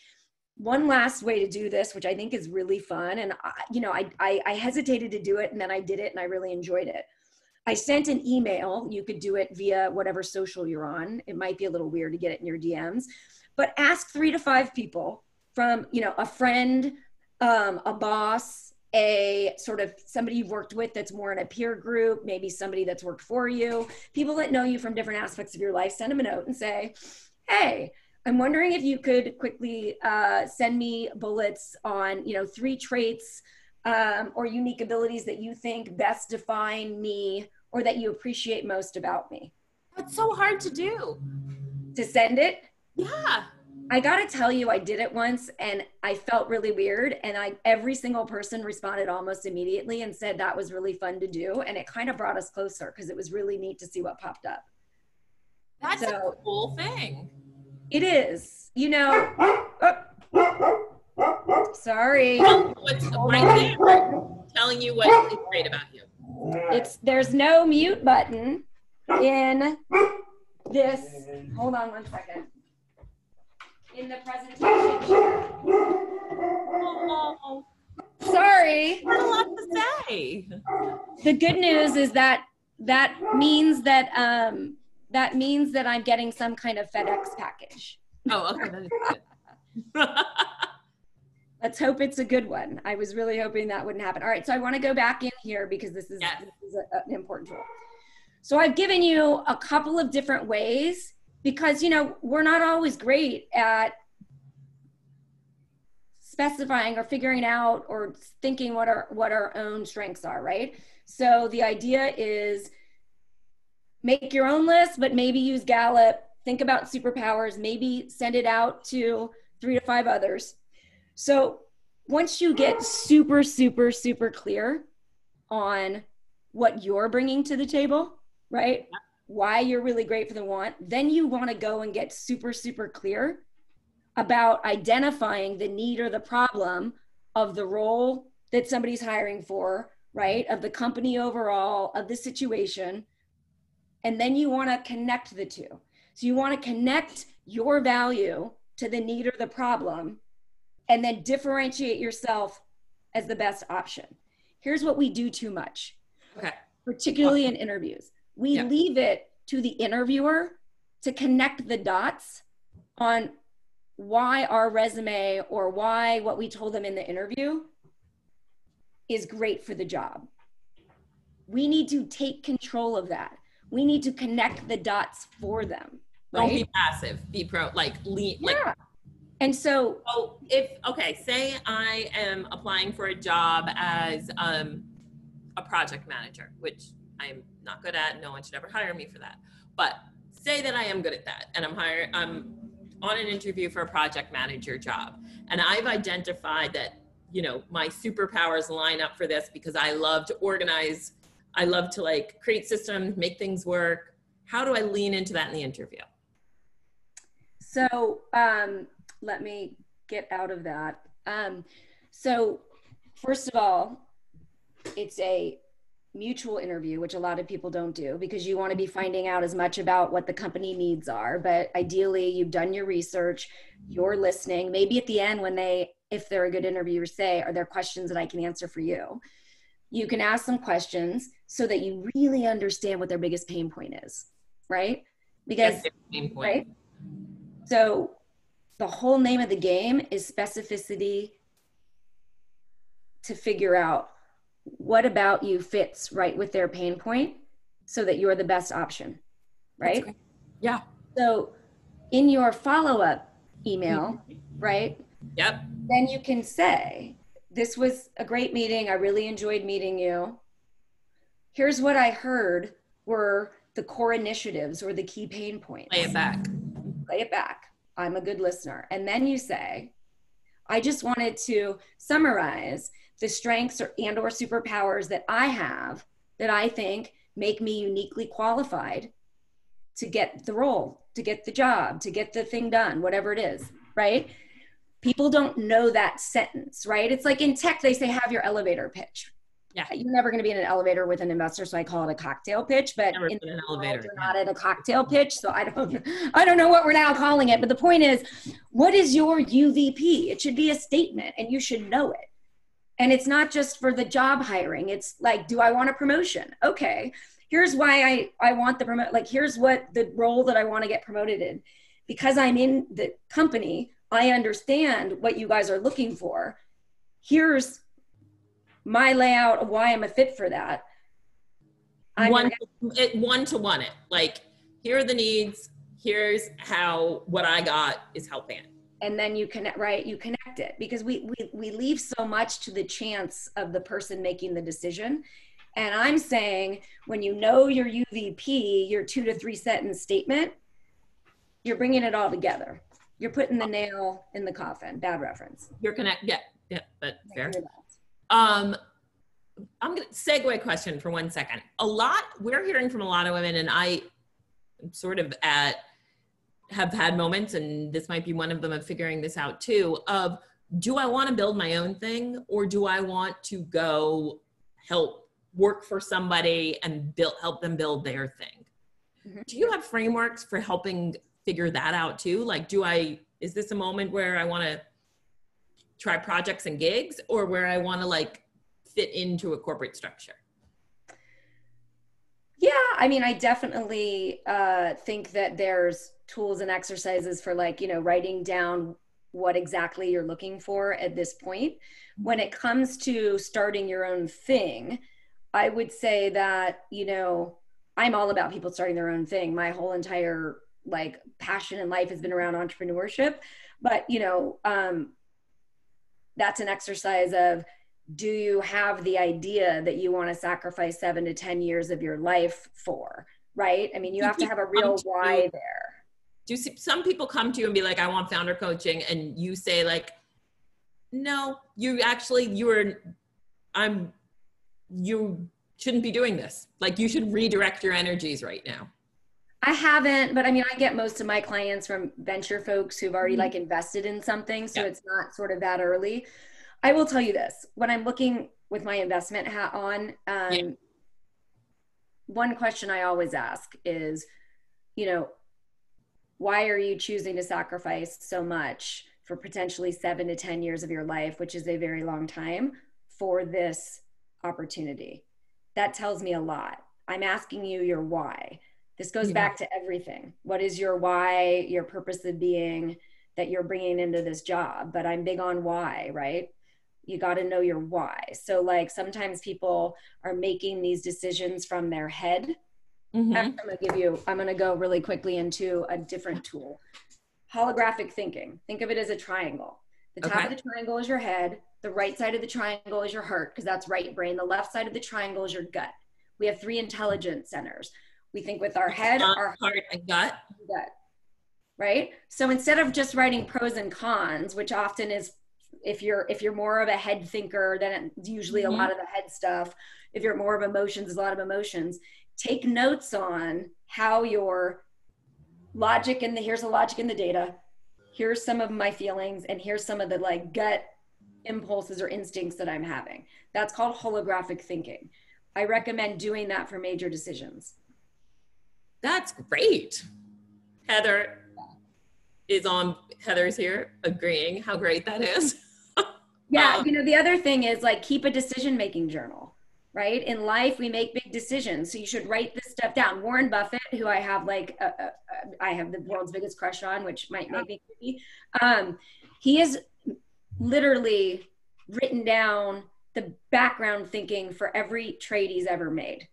Speaker 3: One last way to do this, which I think is really fun, and I hesitated to do it, and then I did it and I really enjoyed it. I sent an email. You could do it via whatever social you're on. It might be a little weird to get it in your DMs, but ask 3 to 5 people from, a friend, a boss, a sort of somebody you've worked with that's more in a peer group, maybe somebody that's worked for you, people that know you from different aspects of your life. Send them a note and say, hey, I'm wondering if you could quickly send me bullets on, 3 traits or unique abilities that you think best define me or that you appreciate most about me.
Speaker 2: That's so hard to do.
Speaker 3: To send it?
Speaker 2: Yeah.
Speaker 3: I gotta tell you, I did it once and I felt really weird, and every single person responded almost immediately and said that was really fun to do, and it kind of brought us closer because it was really neat to see what popped up.
Speaker 2: That's a cool thing.
Speaker 3: It is, sorry.
Speaker 2: What's right there telling you what is great about you?
Speaker 3: There's no mute button in this. Hold on one second. In the presentation share.
Speaker 2: Oh,
Speaker 3: sorry.
Speaker 2: Not a lot to say.
Speaker 3: The good news is that means that I'm getting some kind of FedEx package.
Speaker 2: Oh, okay, that is good.
Speaker 3: Let's hope it's a good one. I was really hoping that wouldn't happen. All right, so I want to go back in here because this is an important tool. So I've given you a couple of different ways because, we're not always great at specifying or figuring out or thinking what our own strengths are, right? So the idea is make your own list, but maybe use Gallup, think about superpowers, maybe send it out to 3 to 5 others. So once you get super, super, super clear on what you're bringing to the table, right? Why you're really great for the want, then you want to go and get super, super clear about identifying the need or the problem of the role that somebody's hiring for, right? Of the company overall, of the situation. And then you want to connect the two. So you want to connect your value to the need or the problem, and then differentiate yourself as the best option. Here's what we do too much, particularly in interviews. We leave it to the interviewer to connect the dots on why our resume or why what we told them in the interview is great for the job. We need to take control of that. We need to connect the dots for them. Right?
Speaker 2: Don't be passive, be pro, lead.
Speaker 3: And so,
Speaker 2: say I am applying for a job as a project manager, which I'm not good at. No one should ever hire me for that. But say that I am good at that, and I'm on an interview for a project manager job, and I've identified that my superpowers line up for this because I love to organize. I love to create systems, make things work. How do I lean into that in the interview?
Speaker 3: So let me get out of that. So first of all, it's a mutual interview, which a lot of people don't do because you want to be finding out as much about what the company needs are. But ideally, you've done your research, you're listening. Maybe at the end when if they're a good interviewer, say, are there questions that I can answer for you? You can ask them questions so that you really understand what their biggest pain point is, right? Because, right? So the whole name of the game is specificity to figure out what about you fits right with their pain point so that you're the best option, right?
Speaker 2: Yeah.
Speaker 3: So in your follow-up email, right?
Speaker 2: Yep.
Speaker 3: Then you can say, this was a great meeting. I really enjoyed meeting you. Here's what I heard were the core initiatives or the key pain points.
Speaker 2: Play it back.
Speaker 3: Play it back. I'm a good listener. And then you say, I just wanted to summarize the strengths or superpowers that I have that I think make me uniquely qualified to get the role, to get the job, to get the thing done, whatever it is, right? People don't know that sentence, right? It's like in tech, they say, have your elevator pitch.
Speaker 2: Yeah.
Speaker 3: You're never going to be in an elevator with an investor, so I call it a cocktail pitch, but
Speaker 2: Never
Speaker 3: in
Speaker 2: been in an
Speaker 3: the world,
Speaker 2: elevator.
Speaker 3: you're not at a cocktail pitch, so I don't know what we're now calling it, but the point is, what is your UVP? It should be a statement, and you should know it. And it's not just for the job hiring. It's like, do I want a promotion? Okay, here's why I want the promote. Like, here's what the role that I want to get promoted in. Because I'm in the company, I understand what you guys are looking for. Here's my layout of why I'm a fit for that.
Speaker 2: One to one it. Like, here are the needs. Here's how what I got is helping it.
Speaker 3: And then you connect, right? You connect it, because we leave so much to the chance of the person making the decision. And I'm saying, when you know your UVP, your 2 to 3 sentence statement, you're bringing it all together. You're putting the nail in the coffin. Bad reference.
Speaker 2: You're yeah, but fair. I'm going to segue question for 1 second. We're hearing from a lot of women, and I sort of have had moments, and this might be one of them, of figuring this out too, of, do I want to build my own thing, or do I want to go help work for somebody and help them build their thing? Mm-hmm. Do you have frameworks for helping figure that out too? Like, is this a moment where I want to try projects and gigs, or where I want to like fit into a corporate structure?
Speaker 3: Yeah, I mean, I definitely think that there's tools and exercises for, like, writing down what exactly you're looking for at this point. When it comes to starting your own thing, I would say that, I'm all about people starting their own thing. My whole entire passion in life has been around entrepreneurship, but that's an exercise of, do you have the idea that you want to sacrifice 7 to 10 years of your life for, right? I mean, you have to have a real why there.
Speaker 2: Do some people come to you and be like, I want founder coaching, and you say like, no, you shouldn't be doing this. Like, you should redirect your energies right now.
Speaker 3: I haven't, but I mean, I get most of my clients from venture folks who've already invested in something. So it's not sort of that early. I will tell you this, when I'm looking with my investment hat on, one question I always ask is, why are you choosing to sacrifice so much for potentially 7 to 10 years of your life, which is a very long time, for this opportunity? That tells me a lot. I'm asking you your why. This goes back to everything. What is your why, your purpose of being that you're bringing into this job? But I'm big on why, right? You got to know your why. So like, sometimes people are making these decisions from their head. Mm-hmm. I'm going to go really quickly into a different tool. Holographic thinking. Think of it as a triangle. The top of the triangle is your head. The right side of the triangle is your heart, because that's right brain. The left side of the triangle is your gut. We have 3 intelligence centers. We think with our head, our
Speaker 2: heart, and gut.
Speaker 3: Right? So instead of just writing pros and cons, which often is, if you're more of a head thinker, then it's usually a lot of the head stuff. If you're more of emotions, a lot of emotions. Take notes on how your logic, and here's the logic in the data. Here's some of my feelings, and here's some of the gut impulses or instincts that I'm having. That's called holographic thinking. I recommend doing that for major decisions.
Speaker 2: That's great. Heather's here agreeing how great that is.
Speaker 3: Yeah, the other thing is keep a decision-making journal, right? In life, we make big decisions. So you should write this stuff down. Warren Buffett, who I have I have the world's biggest crush on, which might make me creepy. He has literally written down the background thinking for every trade he's ever made.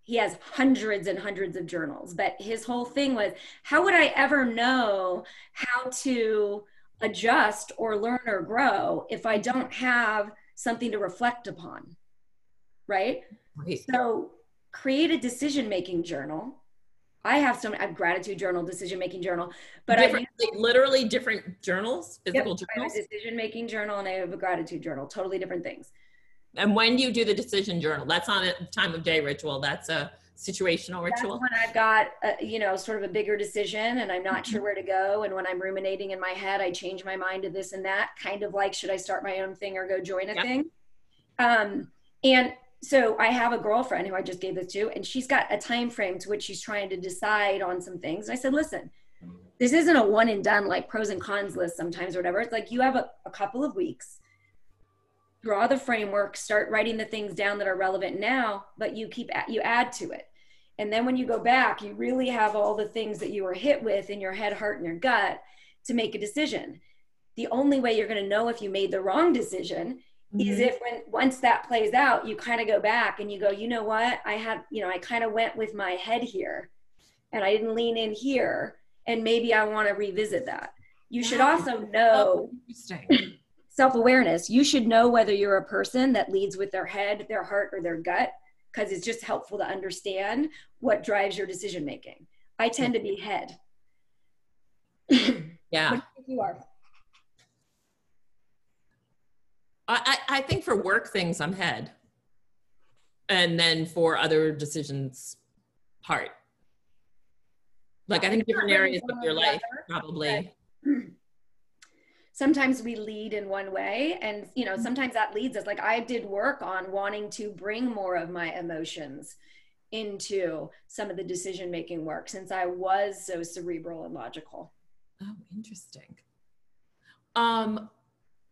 Speaker 3: He has hundreds and hundreds of journals, but his whole thing was, how would I ever know how to adjust or learn or grow if I don't have something to reflect upon, right? So create a decision-making journal. I have a gratitude journal, decision-making journal, but
Speaker 2: literally different journals, physical journals.
Speaker 3: I have a decision-making journal and I have a gratitude journal, totally different things.
Speaker 2: And when do you do the decision journal? That's not a time of day ritual. That's a situational ritual.
Speaker 3: That's when I've got, sort of a bigger decision and I'm not sure where to go. And when I'm ruminating in my head, I change my mind to this and that, kind of like, should I start my own thing or go join a thing? And so I have a girlfriend who I just gave this to, and she's got a time frame to which she's trying to decide on some things. And I said, listen, this isn't a one and done, like pros and cons list sometimes or whatever. It's like you have a couple of weeks, draw the framework, start writing the things down that are relevant now, but you add to it. And then when you go back, you really have all the things that you were hit with in your head, heart, and your gut to make a decision. The only way you're going to know if you made the wrong decision is if once that plays out, you kind of go back and you go, you know what, I kind of went with my head here and I didn't lean in here. And maybe I want to revisit that. You should also know self-awareness. You should know whether you're a person that leads with their head, their heart, or their gut, because it's just helpful to understand what drives your decision-making. I tend to be head.
Speaker 2: Yeah.
Speaker 3: What do you think you are?
Speaker 2: I think for work things, I'm head. And then for other decisions, heart. Like I think different areas of your life, probably.
Speaker 3: Sometimes we lead in one way and, sometimes that leads us. Like I did work on wanting to bring more of my emotions into some of the decision-making work since I was so cerebral and logical.
Speaker 2: Oh, interesting.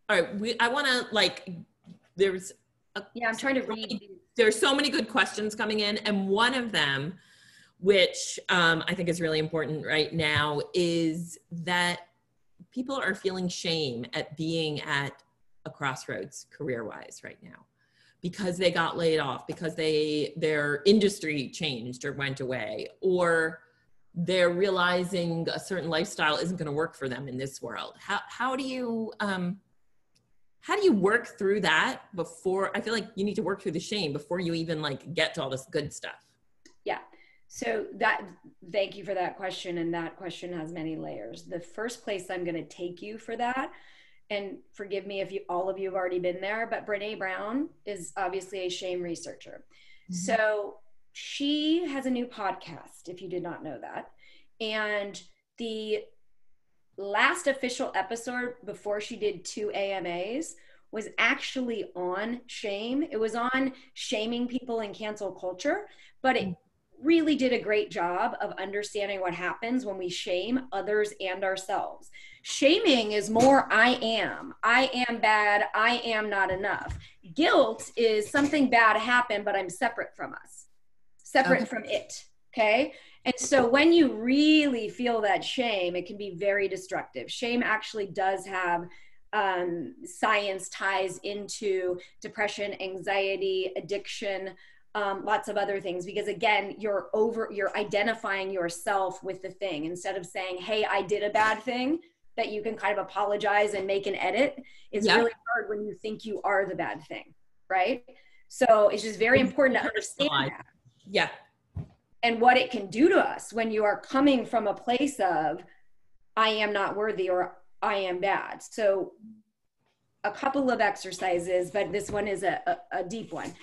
Speaker 2: All right, I want to
Speaker 3: I'm trying to read.
Speaker 2: There's so many good questions coming in. And one of them, which I think is really important right now, is that people are feeling shame at being at a crossroads career-wise right now because they got laid off, because their industry changed or went away, or they're realizing a certain lifestyle isn't going to work for them in this world. How do you work through that before? I feel like you need to work through the shame before you even get to all this good stuff. Yeah.
Speaker 3: So thank you for that question. And that question has many layers. The first place I'm going to take you for that, and forgive me if all of you have already been there, but Brene Brown is obviously a shame researcher. So she has a new podcast, if you did not know that. And the last official episode before she did 2 AMAs was actually on shame. It was on shaming people in cancel culture, but it really did a great job of understanding what happens when we shame others and ourselves. Shaming is more I am bad, I am not enough. Guilt is something bad happened, but I'm separate from us, separate from it, okay? And so when you really feel that shame, it can be very destructive. Shame actually does have science ties into depression, anxiety, addiction, lots of other things, because again, you're identifying yourself with the thing instead of saying, hey, I did a bad thing, that you can kind of apologize and make an edit. It's really hard when you think you are the bad thing, right? So it's just very important to understand that.
Speaker 2: Yeah.
Speaker 3: And what it can do to us when you are coming from a place of, I am not worthy or I am bad. So a couple of exercises, but this one is a deep one.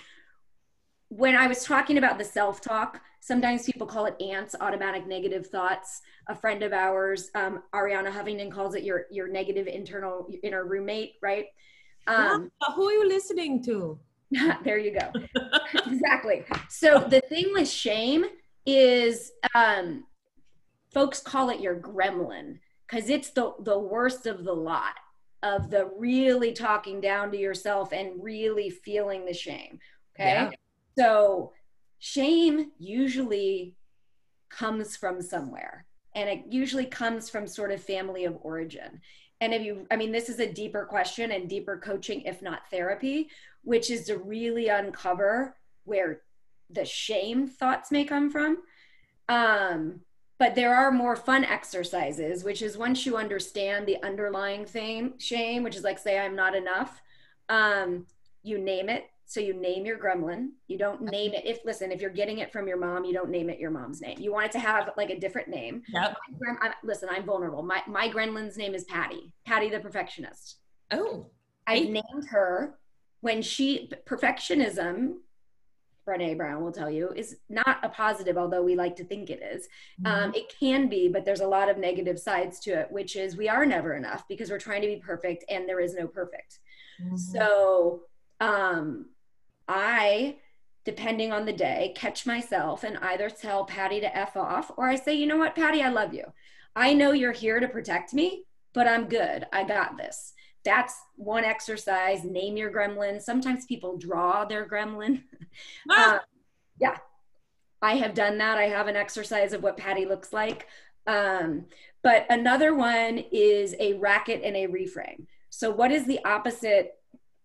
Speaker 3: When I was talking about the self-talk, sometimes people call it ants, automatic negative thoughts. A friend of ours, Ariana Huffington, calls it your negative inner roommate, right?
Speaker 2: Who are you listening to?
Speaker 3: There you go. Exactly. So the thing with shame is folks call it your gremlin because it's the worst of the lot of the really talking down to yourself and really feeling the shame. Okay. Yeah. So shame usually comes from somewhere, and it usually comes from sort of family of origin. And I mean, this is a deeper question and deeper coaching, if not therapy, which is to really uncover where the shame thoughts may come from. But there are more fun exercises, which is once you understand the underlying shame, which is like, say, I'm not enough, you name it. So you name your gremlin. You don't name it. If you're getting it from your mom, you don't name it your mom's name. You want it to have like a different name.
Speaker 2: Yep.
Speaker 3: Listen, I'm vulnerable. My gremlin's name is Patty the perfectionist.
Speaker 2: Oh.
Speaker 3: I named her when perfectionism, Brené Brown will tell you, is not a positive, although we like to think it is. It can be, but there's a lot of negative sides to it, which is we are never enough because we're trying to be perfect and there is no perfect. So I, depending on the day, catch myself and either tell Patty to F off, or I say, you know what, Patty, I love you. I know you're here to protect me, but I'm good. I got this. That's one exercise. Name your gremlin. Sometimes people draw their gremlin. Yeah, I have done that. I have an exercise of what Patty looks like. But another one is a racket and a reframe. So what is the opposite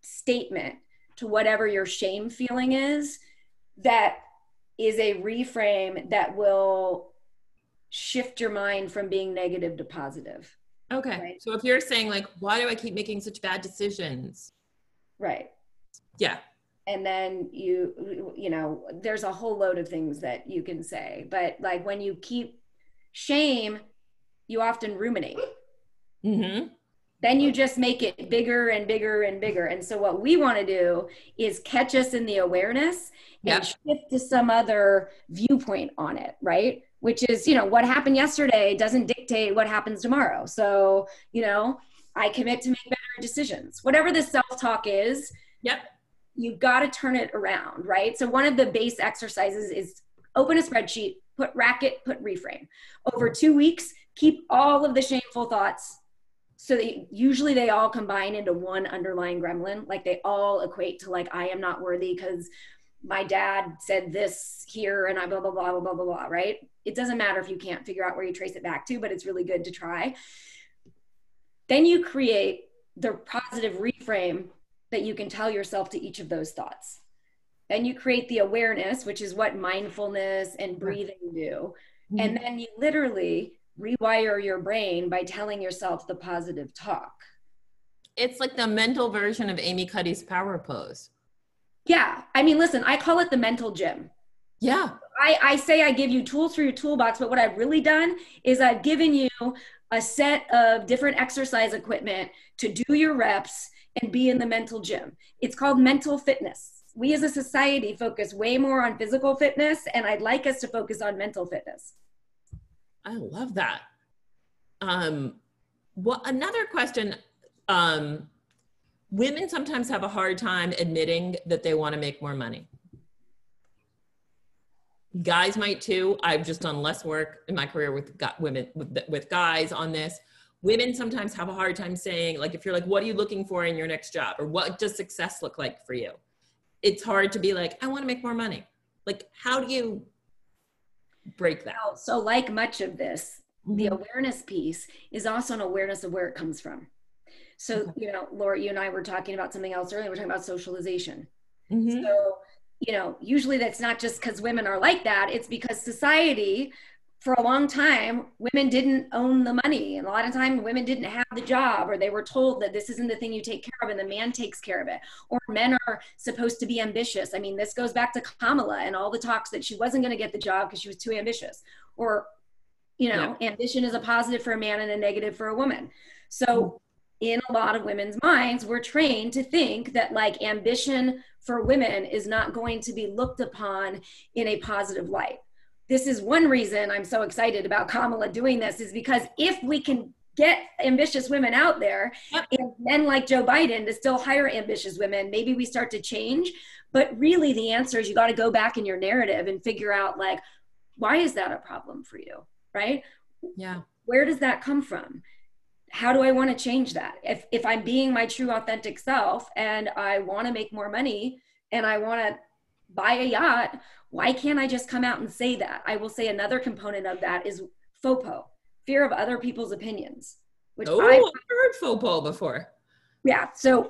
Speaker 3: statement to whatever your shame feeling is? That is a reframe that will shift your mind from being negative to positive.
Speaker 2: Okay.
Speaker 3: Right?
Speaker 2: So if you're saying like, why do I keep making such bad decisions?
Speaker 3: Right.
Speaker 2: Yeah.
Speaker 3: And then you know, there's a whole load of things that you can say, but like when you keep shame, you often ruminate. Then you just make it bigger and bigger and bigger. And so what we want to do is catch us in the awareness and shift to some other viewpoint on it, right? Which is, you know, what happened yesterday doesn't dictate what happens tomorrow. So, you know, I commit to make better decisions. Whatever the self-talk is, you've got to turn it around, right? So one of the base exercises is open a spreadsheet, put racket, put reframe. Over 2 weeks, keep all of the shameful thoughts. So usually they all combine into one underlying gremlin. Like they all equate to like, I am not worthy because my dad said this here and I blah, blah, blah, blah, blah, blah, blah, right? It doesn't matter if you can't figure out where you trace it back to, but it's really good to try. Then you create the positive reframe that you can tell yourself to each of those thoughts. Then you create the awareness, which is what mindfulness and breathing do. And then you literally rewire your brain by telling yourself the positive talk.
Speaker 2: It's like the mental version of Amy Cuddy's power pose.
Speaker 3: Yeah. I mean, listen, I call it the mental gym.
Speaker 2: Yeah.
Speaker 3: I say I give you tools for your toolbox, but what I've really done is I've given you a set of different exercise equipment to do your reps and be in the mental gym. It's called mental fitness. We as a society focus way more on physical fitness, and I'd like us to focus on mental fitness.
Speaker 2: I love that. Another question, women sometimes have a hard time admitting that they want to make more money. Guys might too. I've just done less work in my career with guys on this. Women sometimes have a hard time saying, like, if you're like, what are you looking for in your next job? Or what does success look like for you? It's hard to be like, I want to make more money. Like, how do you break that?
Speaker 3: So like much of this, the awareness piece is also an awareness of where it comes from. So, you know, Laura, you and I were talking about something else earlier. We're talking about socialization. So, you know, usually that's not just because women are like that. It's because society, for a long time, women didn't own the money. And a lot of time women didn't have the job, or they were told that this isn't the thing you take care of and the man takes care of it. Or men are supposed to be ambitious. I mean, this goes back to Kamala and all the talks that she wasn't going to get the job because she was too ambitious. Or, you know, ambition is a positive for a man and a negative for a woman. So in a lot of women's minds, we're trained to think that like ambition for women is not going to be looked upon in a positive light. This is one reason I'm so excited about Kamala doing this, is because if we can get ambitious women out there and men like Joe Biden to still hire ambitious women, maybe we start to change. But really the answer is you got to go back in your narrative and figure out like, why is that a problem for you? Right?
Speaker 2: Yeah.
Speaker 3: Where does that come from? How do I want to change that? If I'm being my true authentic self and I want to make more money and I want to buy a yacht, why can't I just come out and say that? I will say another component of that is FOPO, fear of other people's opinions, which
Speaker 2: I've heard faux pas before.
Speaker 3: Yeah. So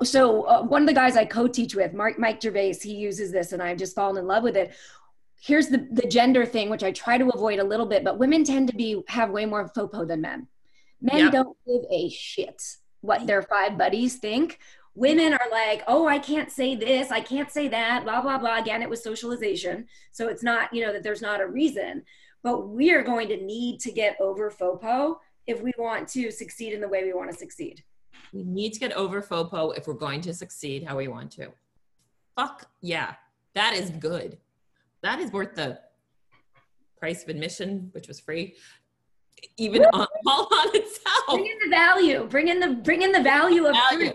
Speaker 3: one of the guys I co-teach with, Mike Gervais, he uses this and I've just fallen in love with it. Here's the gender thing, which I try to avoid a little bit, but women tend to have way more faux pas than men. Men don't give a shit what their 5 buddies think. Women are like, oh, I can't say this, I can't say that, blah, blah, blah. Again, it was socialization. So it's not, that there's not a reason, but we are going to need to get over faux pas if we want to succeed in the way we want to succeed.
Speaker 2: We need to get over faux pas if we're going to succeed how we want to. Fuck yeah. That is good. That is worth the price of admission, which was free, even all on itself.
Speaker 3: Bring in the value. Bring in the value of
Speaker 2: value.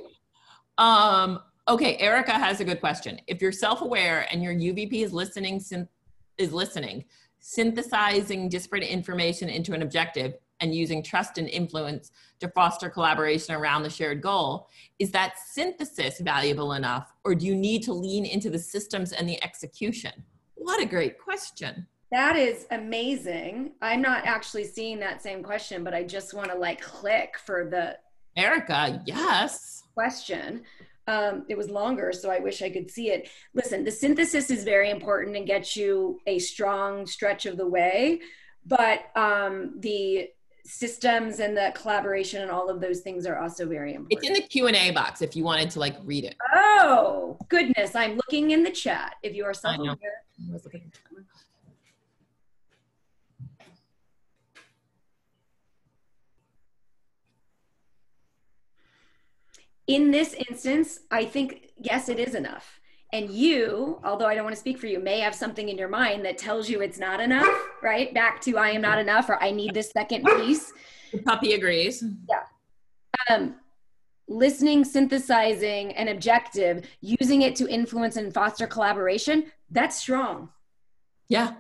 Speaker 2: Okay, Erica has a good question. If you're self-aware and your UVP is listening, synthesizing disparate information into an objective and using trust and influence to foster collaboration around the shared goal, is that synthesis valuable enough, or do you need to lean into the systems and the execution? What a great question.
Speaker 3: That is amazing. I'm not actually seeing that same question, but I just want to click for the
Speaker 2: Erica, yes.
Speaker 3: Question. It was longer, so I wish I could see it. Listen, the synthesis is very important and gets you a strong stretch of the way, but the systems and the collaboration and all of those things are also very important.
Speaker 2: It's in the Q&A box if you wanted to read it.
Speaker 3: Oh, goodness. I'm looking in the chat. If you are self-aware. In this instance, I think, yes, it is enough. And you, although I don't want to speak for you, may have something in your mind that tells you it's not enough, right? Back to I am not enough, or I need this second piece.
Speaker 2: The puppy agrees.
Speaker 3: Yeah. Listening, synthesizing, and objective, using it to influence and foster collaboration, that's strong.
Speaker 2: Yeah.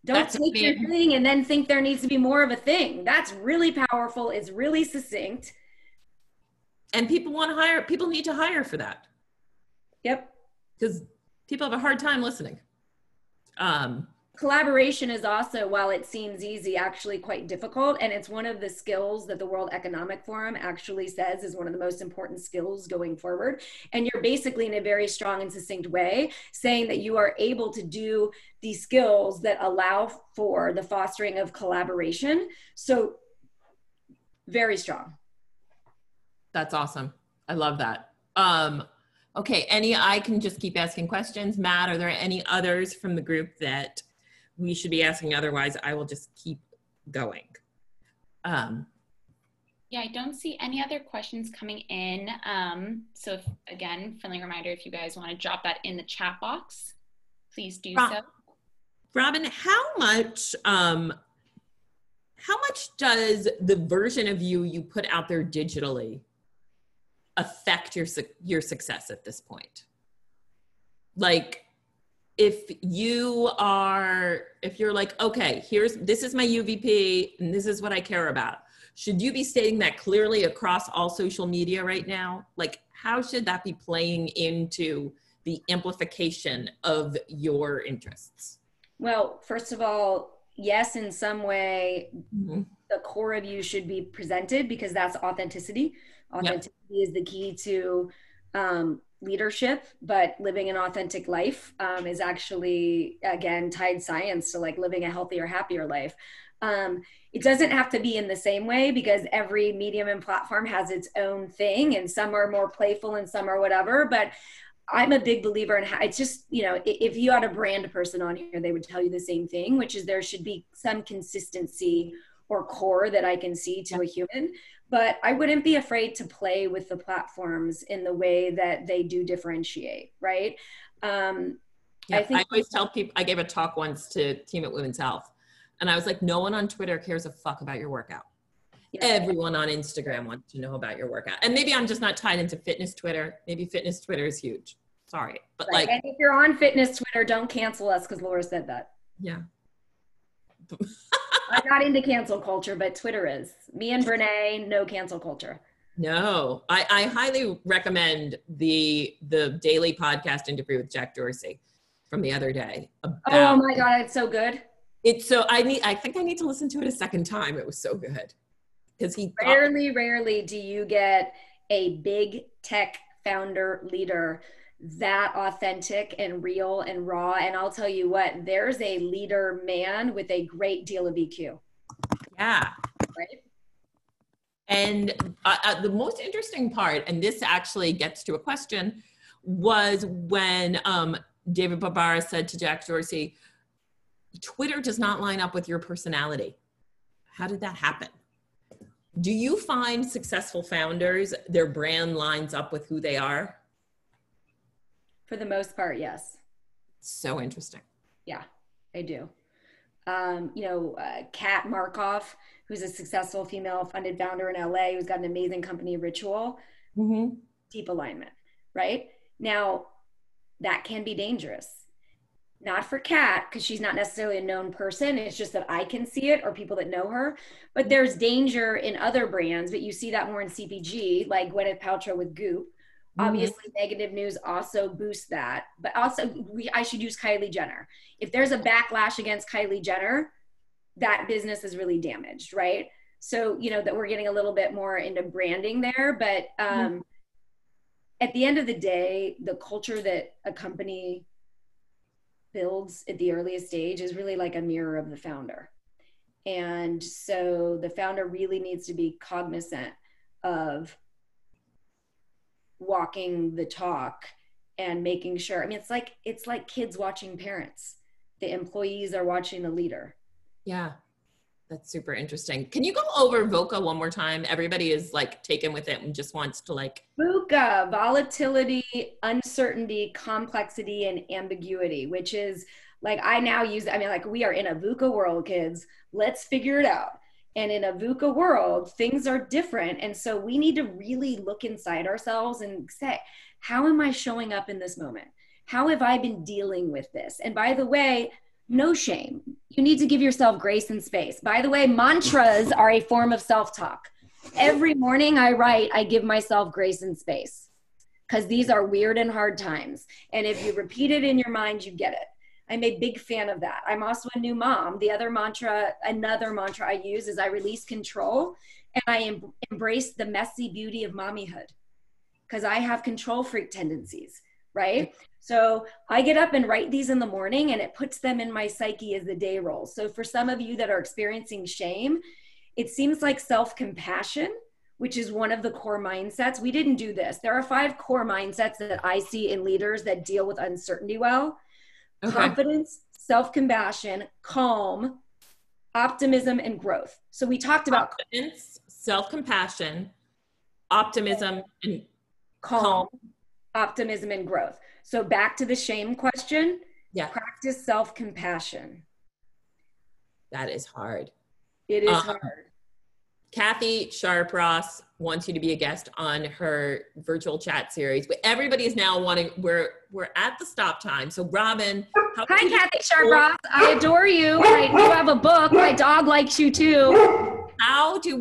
Speaker 3: Don't take your thing and then think there needs to be more of a thing. That's really powerful. It's really succinct.
Speaker 2: And people need to hire for that.
Speaker 3: Yep.
Speaker 2: Because people have a hard time listening.
Speaker 3: Collaboration is also, while it seems easy, actually quite difficult. And it's one of the skills that the World Economic Forum actually says is one of the most important skills going forward. And you're basically, in a very strong and succinct way, saying that you are able to do these skills that allow for the fostering of collaboration. So very strong.
Speaker 2: That's awesome. I love that. Okay, I can just keep asking questions. Matt, are there any others from the group that we should be asking? Otherwise, I will just keep going.
Speaker 1: Yeah, I don't see any other questions coming in. So again, friendly reminder, if you guys want to drop that in the chat box, please do so.
Speaker 2: Robyn, how much does the version of you put out there digitally affect your success at this point? If you're okay, this is my UVP and this is what I care about, should you be stating that clearly across all social media right now? How should that be playing into the amplification of your interests?
Speaker 3: Well, first of all, yes, in some way, the core of you should be presented, because that's authenticity. Authenticity is the key to leadership, but living an authentic life is actually, again, tied science to living a healthier, happier life. It doesn't have to be in the same way, because every medium and platform has its own thing, and some are more playful and some are whatever. But I'm a big believer in how it's just, if you had a brand person on here, they would tell you the same thing, which is there should be some consistency or core that I can see to a human. But I wouldn't be afraid to play with the platforms in the way that they do differentiate, right?
Speaker 2: I always tell people, I gave a talk once to Team at Women's Health, and I was like, no one on Twitter cares a fuck about your workout. Yeah. Everyone on Instagram wants to know about your workout. And maybe I'm just not tied into fitness Twitter. Maybe fitness Twitter is huge. Sorry. But
Speaker 3: right. And if you're on fitness Twitter, don't cancel us, because Laura said that.
Speaker 2: Yeah.
Speaker 3: I'm not into cancel culture, but Twitter is. Me and Brene, no cancel culture.
Speaker 2: No, I highly recommend the daily podcast interview with Jack Dorsey from the other day.
Speaker 3: Oh my God, it's so good.
Speaker 2: I think I need to listen to it a second time. It was so good. Because he
Speaker 3: rarely do you get a big tech founder leader that authentic and real and raw. And I'll tell you what, there's a leader man with a great deal of EQ.
Speaker 2: Yeah.
Speaker 3: Right.
Speaker 2: And the most interesting part, and this actually gets to a question, was when David Barbara said to Jack Dorsey, Twitter does not line up with your personality. How did that happen? Do you find successful founders, their brand lines up with who they are?
Speaker 3: For the most part, yes.
Speaker 2: So interesting.
Speaker 3: Yeah, I do. Kat Markoff, who's a successful female-funded founder in LA, who's got an amazing company, Ritual, deep alignment, right? Now, that can be dangerous. Not for Kat, because she's not necessarily a known person. It's just that I can see it, or people that know her. But there's danger in other brands, but you see that more in CPG, like Gwyneth Paltrow with Goop. Obviously, negative news also boosts that. But also, I should use Kylie Jenner. If there's a backlash against Kylie Jenner, that business is really damaged, right? So, that we're getting a little bit more into branding there. But at the end of the day, the culture that a company builds at the earliest stage is really like a mirror of the founder. And so the founder really needs to be cognizant of walking the talk and making sure. I mean, it's like kids watching parents. The employees are watching the leader.
Speaker 2: Yeah, that's super interesting. Can you go over VUCA one more time? Everybody is like taken with it and just wants to like.
Speaker 3: VUCA, volatility, uncertainty, complexity, and ambiguity, which is like, I now use, we are in a VUCA world, kids. Let's figure it out. And in a VUCA world, things are different. And so we need to really look inside ourselves and say, how am I showing up in this moment? How have I been dealing with this? And by the way, no shame. You need to give yourself grace and space. By the way, mantras are a form of self-talk. Every morning I write, I give myself grace and space, because these are weird and hard times. And if you repeat it in your mind, you get it. I'm a big fan of that. I'm also a new mom. Another mantra I use is I release control and I embrace the messy beauty of mommyhood, because I have control freak tendencies, right? So I get up and write these in the morning, and it puts them in my psyche as the day rolls. So for some of you that are experiencing shame, it seems like self-compassion, which is one of the core mindsets. We didn't do this. There are 5 core mindsets that I see in leaders that deal with uncertainty well. Okay. Confidence, self-compassion, calm, optimism, and growth. So we talked about
Speaker 2: confidence, self-compassion, optimism, and
Speaker 3: calm, optimism, and growth. So back to the shame question.
Speaker 2: Yeah.
Speaker 3: Practice self-compassion.
Speaker 2: That is hard.
Speaker 3: It is hard.
Speaker 2: Kathy Sharp-Ross wants you to be a guest on her virtual chat series, but everybody is now wanting, we're at the stop time. So Robyn.
Speaker 3: Hi, Kathy Sharp-Ross. I adore you. I do have a book. My dog likes you too.
Speaker 2: How do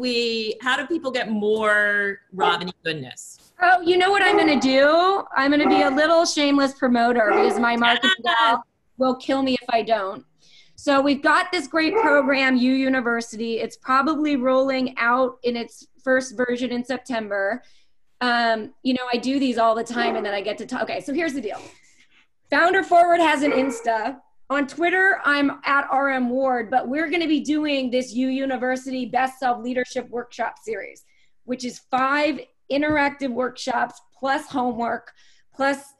Speaker 2: people get more Robyn goodness?
Speaker 3: Oh, you know what I'm going to do? I'm going to be a little shameless promoter, because my marketing gal will kill me if I don't. So we've got this great program, U University. It's probably rolling out in its first version in September. I do these all the time, and then I get to talk. Okay, so here's the deal. FounderForward has an Insta. On Twitter, I'm at RM Ward, but we're going to be doing this U University Best Self Leadership Workshop series, which is 5 interactive workshops plus homework plus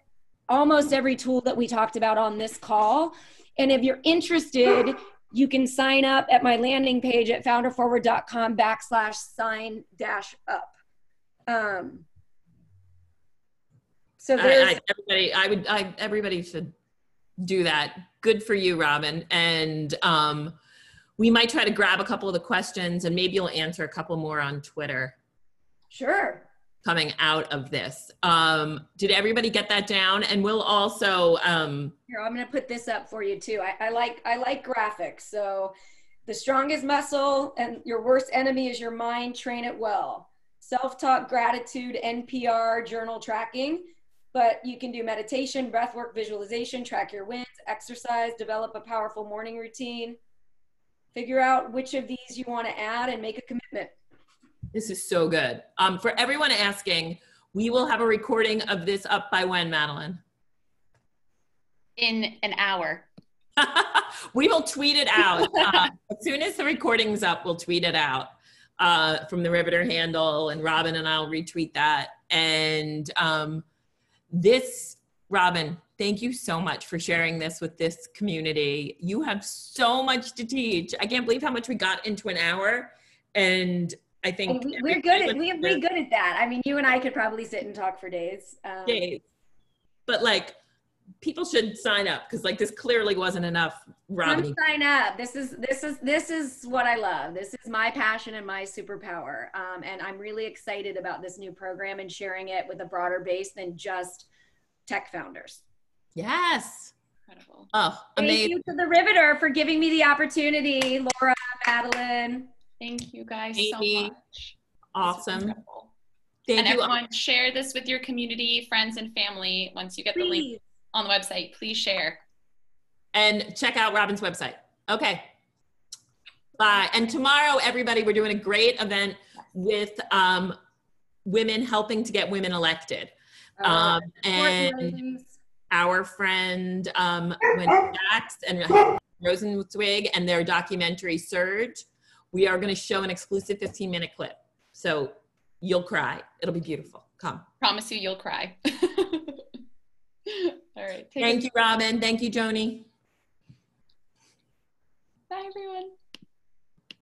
Speaker 3: almost every tool that we talked about on this call. And if you're interested, you can sign up at my landing page at founderforward.com/sign-up. So there's
Speaker 2: everybody should do that. Good for you, Robyn. And we might try to grab a couple of the questions, and maybe you'll answer a couple more on Twitter.
Speaker 3: Sure.
Speaker 2: Coming out of this. Did everybody get that down? And we'll also
Speaker 3: here, I'm going to put this up for you too. I like graphics. So the strongest muscle and your worst enemy is your mind. Train it well. Self-talk, gratitude, NPR, journal tracking. But you can do meditation, breathwork, visualization, track your wins, exercise, develop a powerful morning routine. Figure out which of these you want to add and make a commitment.
Speaker 2: This is so good. For everyone asking, we will have a recording of this up by when, Madeline?
Speaker 1: In an hour.
Speaker 2: We will tweet it out. As soon as the recording's up, we'll tweet it out from the Riveter handle, and Robyn and I'll retweet that. And Robyn, thank you so much for sharing this with this community. You have so much to teach. I can't believe how much we got into an hour. And I think
Speaker 3: we're good at that. I mean, you and I could probably sit and talk for days.
Speaker 2: But like, people should sign up, because like this clearly wasn't enough. Robyn,
Speaker 3: sign up. This is what I love. This is my passion and my superpower. And I'm really excited about this new program and sharing it with a broader base than just tech founders.
Speaker 2: Yes.
Speaker 1: Incredible.
Speaker 2: Oh, amazing.
Speaker 3: Thank you to the Riveter for giving me the opportunity. Laura, Madeline.
Speaker 1: Thank you guys so much.
Speaker 2: Awesome.
Speaker 1: And everyone, share this with your community, friends, and family. Once you get the link on the website, please share.
Speaker 2: And check out Robyn's website. Okay. Bye. And tomorrow, everybody, we're doing a great event with women helping to get women elected. And our friend Jax and Rosenzweig and their documentary Surge, we are going to show an exclusive 15-minute clip. So you'll cry. It'll be beautiful. Come.
Speaker 1: Promise you, you'll cry. All right.
Speaker 2: Thank you, Robyn. Thank you, Joni.
Speaker 1: Bye, everyone.